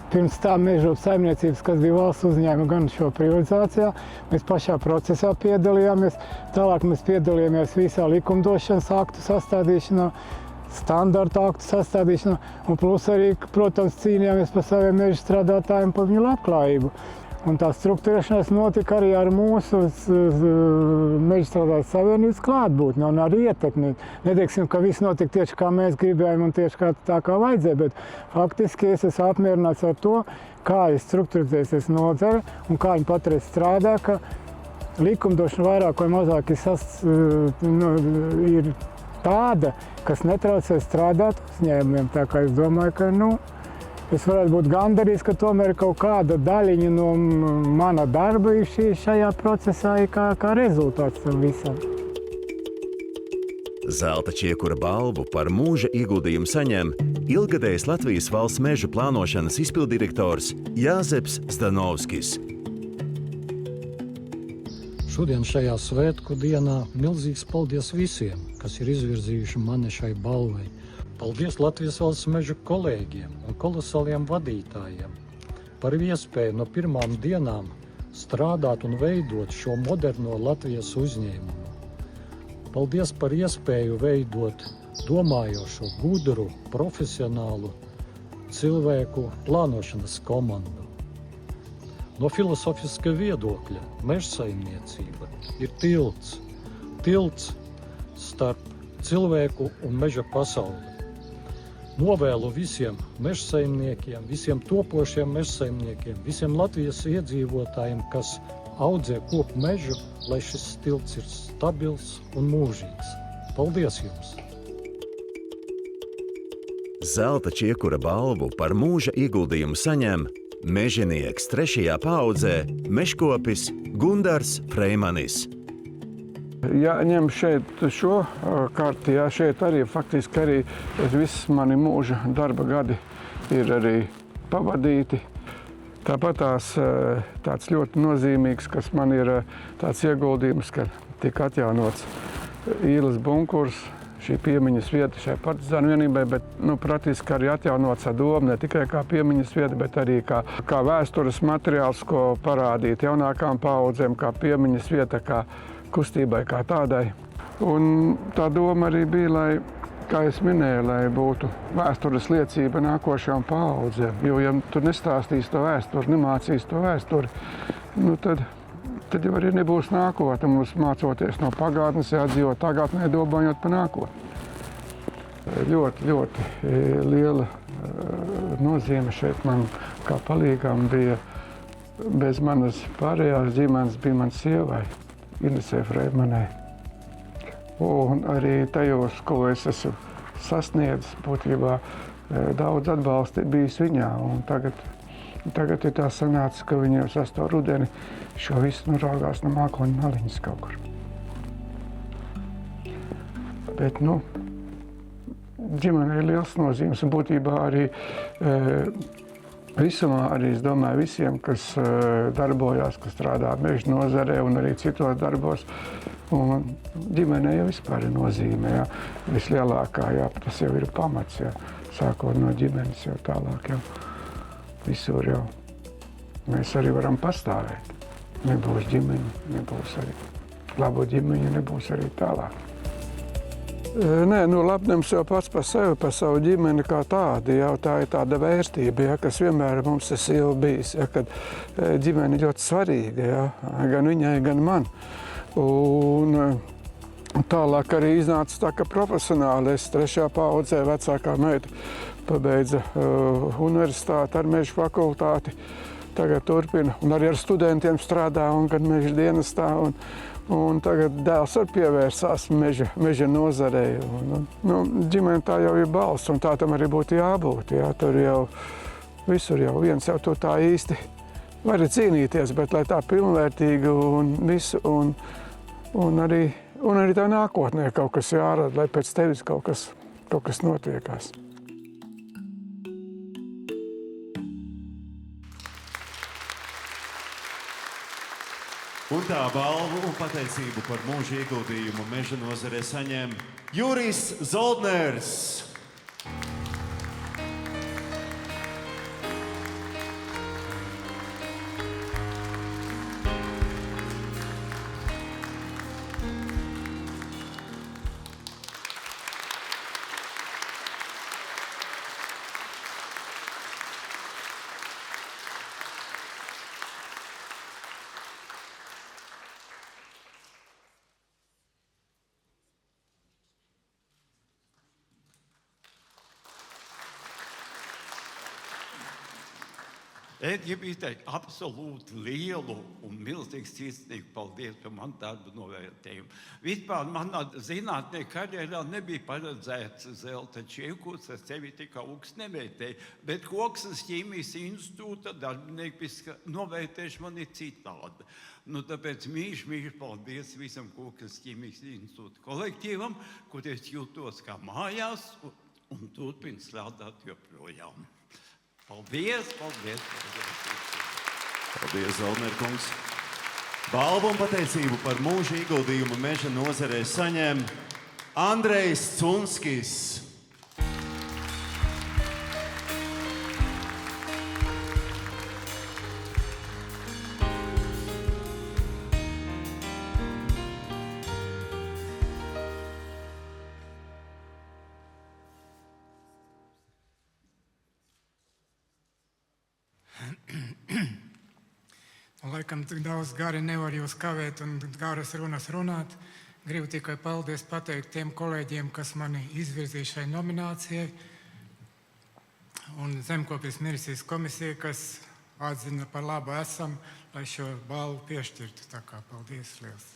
pirms tā mežropu saimniecības, kas bija valsts uzņēma, gan šo privatizācijā. Mēs pašā procesā piedalījāmies. Tālāk mēs piedalījāmies visā likumdošanas aktu sastādīšanā, standarta aktu sastādīšanā, un plus arī, protams, cīnījāmies par saviem mežstrādātājiem, par viņu labklājību. Un tā struktūrēšanās notika arī ar mūsu Mežstrādātāju savienības klātbūtni un ar ietekmi. Neteiksim, ka viss notika tieši kā mēs gribējām un tieši tā kā vajadzēja, bet faktiski es esmu apmierināts ar to, kā ir struktūrizējusies nozare un kā viņi patreiz strādā, ka likumdošana vairāk vai mazāk ir tāda, kas netraucē strādāt uzņēmumiem. Tā kā es domāju, ka es varētu būt gandarīts, ka tomēr kaut kāda daļiņa no mana darba ir šajā procesā kā rezultāts tam visam. Zelta čiekura balvu par mūža ieguldījumu saņem ilgadējs Latvijas valsts mežu plānošanas izpilddirektors Jāzeps Zdanovskis. Šodien šajā svētku dienā milzīgs paldies visiem, kas ir izvirzījuši mani šai balvai. Paldies Latvijas valsts mežu kolēģiem un kolosāliem vadītājiem par iespēju no pirmām dienām strādāt un veidot šo moderno Latvijas uzņēmumu. Paldies par iespēju veidot domājošu, gudru, profesionālu cilvēku plānošanas komandu. No filozofiska viedokļa mežsaimniecība ir tilts starp cilvēku un meža pasauli. Novēlu visiem mežsaimniekiem, visiem topošiem mežsaimniekiem, visiem Latvijas iedzīvotājiem, kas audzē kopu mežu, lai šis tilts ir stabils un mūžīgs. Paldies jums! Zelta čiekura balvu par mūža ieguldījumu saņem mežinieks 3. paaudzē mežkopis Gundars Freimanis. Ja ņem šeit šo karti, jā, šeit arī faktiski arī viss mani mūža darba gadi ir arī pavadīti. Tāpat tāds ļoti nozīmīgs, kas man ir tāds ieguldījums, ka tika atjaunots Īles bunkurs, šī piemiņas vieta šai partizānu vienībai, bet praktiski arī atjaunots ar domu ne tikai kā piemiņas vieta, bet arī kā vēstures materiāls, ko parādīt jaunākām paaudzēm, kā piemiņas vieta, kā kustībai kā tādai. Un tā doma arī bija, lai, kā es minēju, lai būtu vēstures liecība nākošām paaudzēm. Jo, ja tu nestāstīsi to vēsturi, nemācīsi to vēsturi, tad jau arī nebūs nākotne. Mums mācoties no pagātnes, jādzīvot tagadnē, domājot par nākotni. Ļoti liela nozīme šeit man kā palīgām bija. Bez manas pārējās ģimenes bija man sievai, Inesē Freimanai. Un arī tajos, ko es esmu sasniedzis, būtībā daudz atbalsta bijis viņā. Un tagad ir tā sanāca, ka viņa jau 6. rudeni šo visu raugās no mākoņa maliņas kaut kur. Bet, ģimenei ir liels nozīmes un būtībā arī visumā arī, es domāju, visiem, kas darbojās, kas strādā meža nozarē un arī citos darbos, un ģimenei jau vispār ir nozīme, jā. Vislielākā, jā, tas jau ir pamats, jā. Sākot no ģimenes jau tālāk, jau visur jau. Mēs arī varam pastāvēt. Nebūs ģimeņa, nebūs arī labu ģimeņu, nebūs arī tālāk. Nē, lepnums jau pats par sevi, par savu ģimeni kā tādu, jau tā ir tāda vērtība, ja, kas vienmēr mums ir bijis, ja, kad ģimene ļoti svarīga, ja, gan viņai, gan man. Un tālāk arī iznāca tā, ka profesionāli es 3. paaudzē vecākā meita pabeidza universitāti ar meža fakultāti, tagad turpina un arī ar studentiem strādā un gan meža dienestā. Un tagad dēls arī pievērsās meža nozarei. Ģimene tā jau ir balss, un tā tam arī būtu jābūt. Jā. Tur jau visur jau viens jau to tā īsti var cīnīties, bet lai tā pilnvērtīgi un visu, un arī tā nākotnē kaut kas jārada, lai pēc tevis kaut kas notiekās. Un tā balvu un pateicību par mūža ieguldījumu meža nozarē saņem Jurijs Zoldners. Es gribu izteikt absolūti lielu un milzīgu sirsnīgu paldies par manu darbu novērtējumu. Vispār manā zinātnē karjerā nebija paredzēts zelta čiekurs, es sevi tik augstu nevērtēju, bet Koksnes ķīmijas institūta darbinieki novērtējuši man ir citādi. Tāpēc mīļš paldies visam Koksnes ķīmijas institūta kolektīvam, kur es jūtos kā mājās un turpinu strādāt joprojām. Paldies, paldies, paldies. Paldies, Zoldner kungs. Balvu un pateicību par mūža ieguldījumu meža nozarē saņem Andrejs Cunskis. Laikam tik daudz gari nevar jūs kavēt un garas runas runāt. Gribu tikai paldies pateikt tiem kolēģiem, kas mani izvirzīja šai nominācijai. Un Zemkopības ministrijas komisija, kas atzina par labu esam, lai šo balvu piešķirtu. Tā kā paldies liels.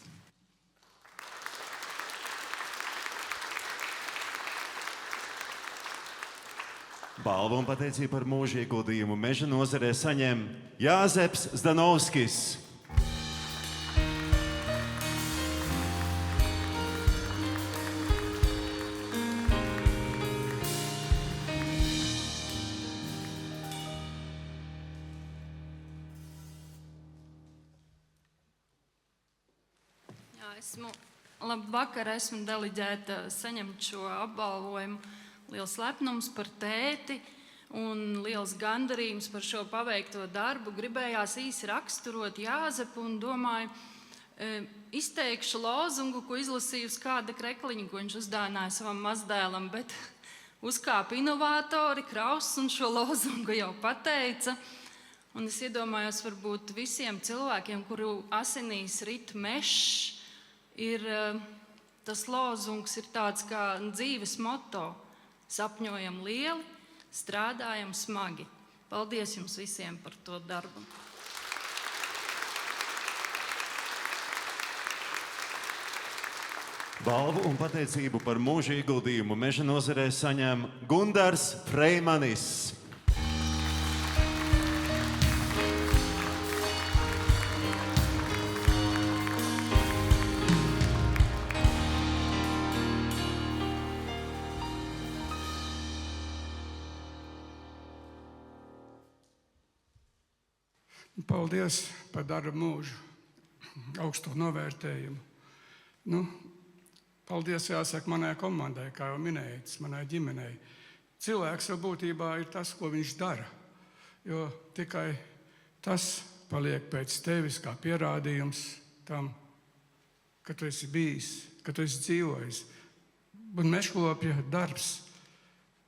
Balvu un pateicību par mūža ieguldījumu meža nozarē saņem Jāzeps Zdanovskis. Labvakar, esmu deleģēta saņemt šo apbalvojumu. Liels lepnums par tēti un liels gandarījums par šo paveikto darbu. Gribējās īsi raksturot Jāzepu un domāju, izteikšu lozungu, ko izlasīju uz kāda krekliņa, ko viņš uzdāvināja savam mazdēlam, bet uzkāpa inovatori, Krauss un šo lozungu jau pateica. Un es iedomājos, varbūt visiem cilvēkiem, kuru asinīs rit mežs, ir tas lozungs ir tāds kā dzīves moto. Sapņojam lieli, strādājam smagi. Paldies jums visiem par to darbu. Balvu un pateicību par mūža ieguldījumu meža nozarē saņem Gundars Freimanis. Paldies par darbu mūžu, augstu novērtējumu. Paldies jāsaka manai komandai, kā jau minējāt, manai ģimenei. Cilvēks jau būtībā ir tas, ko viņš dara, jo tikai tas paliek pēc tevis kā pierādījums tam, ka tu esi bijis, ka tu esi dzīvojis. Un mežkopja darbs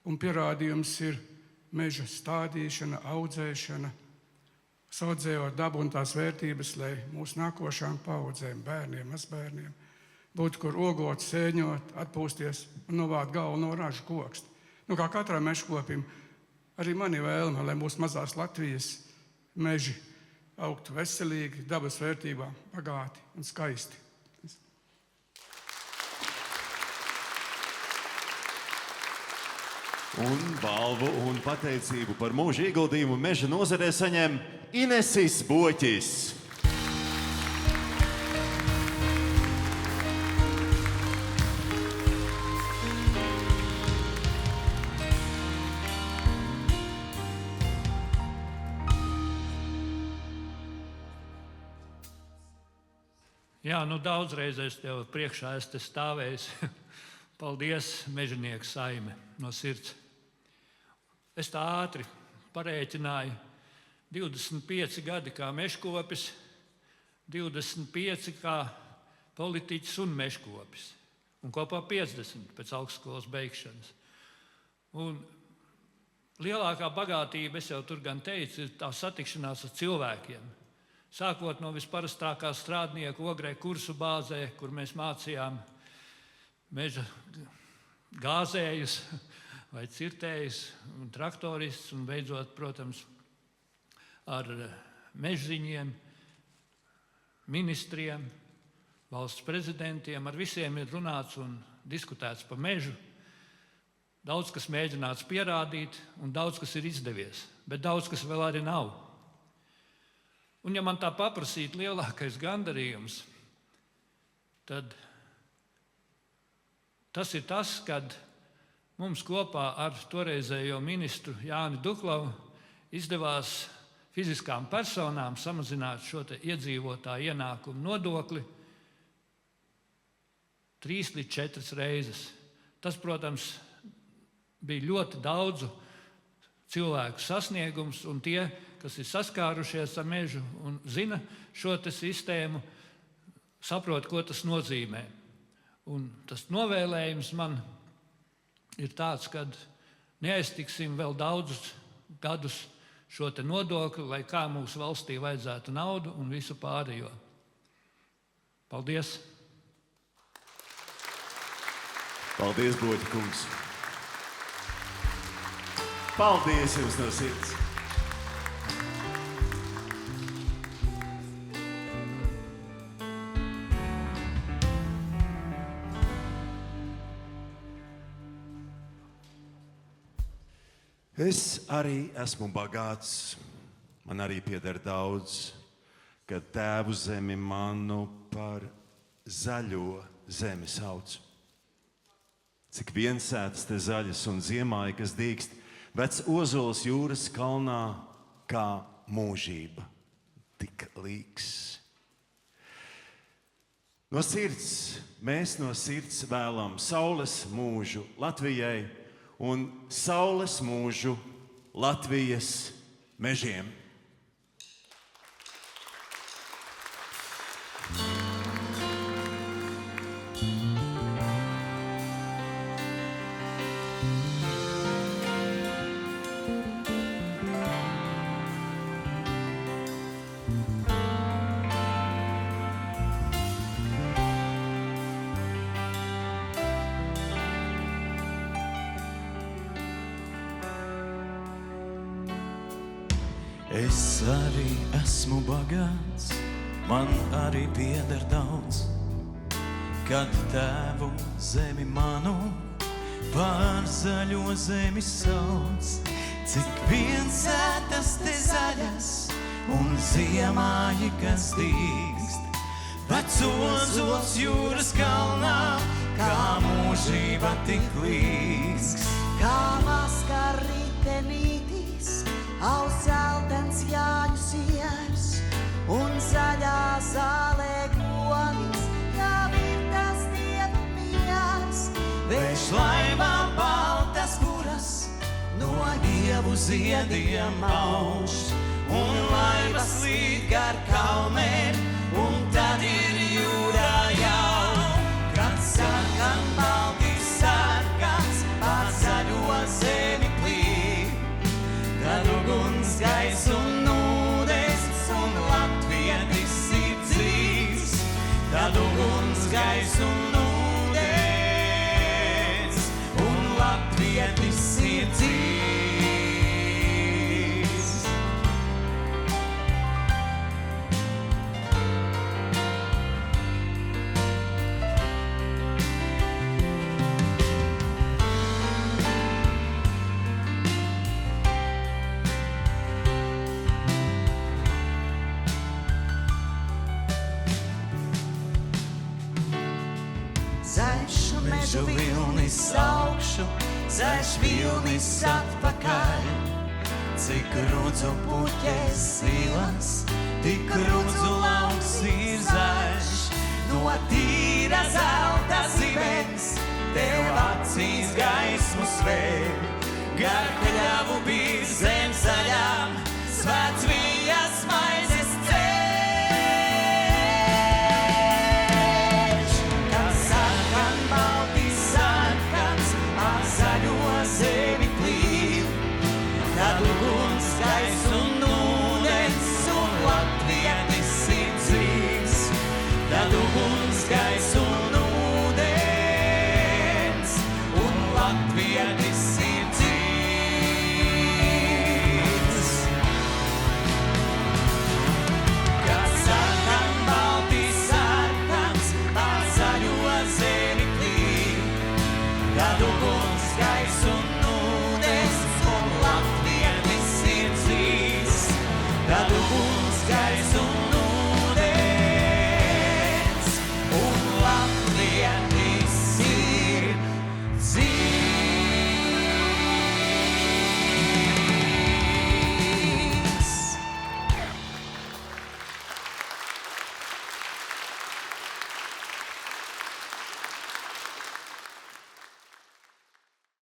un pierādījums ir meža stādīšana, audzēšana, saudzējot dabu un tās vērtības, lai mūsu nākošām paudzēm, bērniem, mazbērniem, būtu kur ogot, sēņot, atpūsties un novākt galvu no ražu koksta. Kā katram mežkopim, arī mani vēlme, lai mūsu mazās Latvijas meži augtu veselīgi, dabas vērtībām, bagāti un skaisti. Un balvu un pateicību par mūža ieguldījumu meža nozarē saņem Inesis Boķis. Jā, daudzreiz es tev priekšā esmu stāvējis. Paldies, mežanieku saime, no sirds. Es tā ātri parēķināju 25 gadi kā mežkopis, 25 kā politiķis un mežkopis. Un kopā 50 pēc augstskolas beigšanas. Un lielākā bagātība, es jau tur gan teicu, ir tā satikšanās ar cilvēkiem. Sākot no visparastākā strādnieku Ogrē kursu bāzē, kur mēs mācījām meža gāzējus vai cirtējus un traktoristus, un beidzot, protams, ar mežziņiem, ministriem, valsts prezidentiem. Ar visiem ir runāts un diskutēts par mežu. Daudz kas mēģināts pierādīt, un daudz kas ir izdevies, bet daudz kas vēl arī nav. Un ja man tā paprasīt lielākais gandarījums, tad tas ir tas, kad mums kopā ar toreizējo ministru Jāni Duklavu izdevās fiziskām personām samazināt šo iedzīvotāju ienākumu nodokli 3 līdz 4 reizes. Tas, protams, bija ļoti daudzu cilvēku sasniegums, un tie, kas ir saskārušies ar mežu un zina šo sistēmu, saprot, ko tas nozīmē. Un tas novēlējums man ir tāds, ka neaiztiksim vēl daudzus gadus šo te nodokli, lai kā mūsu valstī vajadzētu naudu un visu pārējo. Paldies! Paldies, Boķa kungs! Paldies jums no sirds! Es arī esmu bagāts, man arī pieder daudz, kad tēvu zemi manu par zaļo zemi sauc. Cik viensētas te zaļas un ziemāji, kas dīkst, vecs ozols jūras kalnā, kā mūžība, tik līks. No sirds, mēs no sirds vēlam saules mūžu Latvijai, un saules mūžu Latvijas mežiem. Es arī esmu bagāts, man arī pieder daudz, kad tēvu zemi manu par zaļo zemi sauc. Cik viensētas te zaļas un ziemāji, kas dīkst, vecs ozols jūras kalnā, kā mūžība tik līks. Kā maskarītenītis, Auseltens jāņu siers un zaļā zālē gonis, kā virtas dievu miers. Vējš laivā baltas buras no ievu ziediem auž, un laivas līd gar kalnēm, un tad ir jūrā jau, kad sarkan baltīs sarkans pār zaļo zemi plīd. Tad uguns, gaiss un ūdens, un latvietis ir dzīvs. Tad uguns, gaiss un ūdens, un latvietis ir dzīvs. Mežu vilnis augšu, zaļš vilnis atpakaļ. Cik rudzu puķes silas, tik rudzu lauks ir zaļš. No tīra zelta zibens, tev acīs gaismu svēr.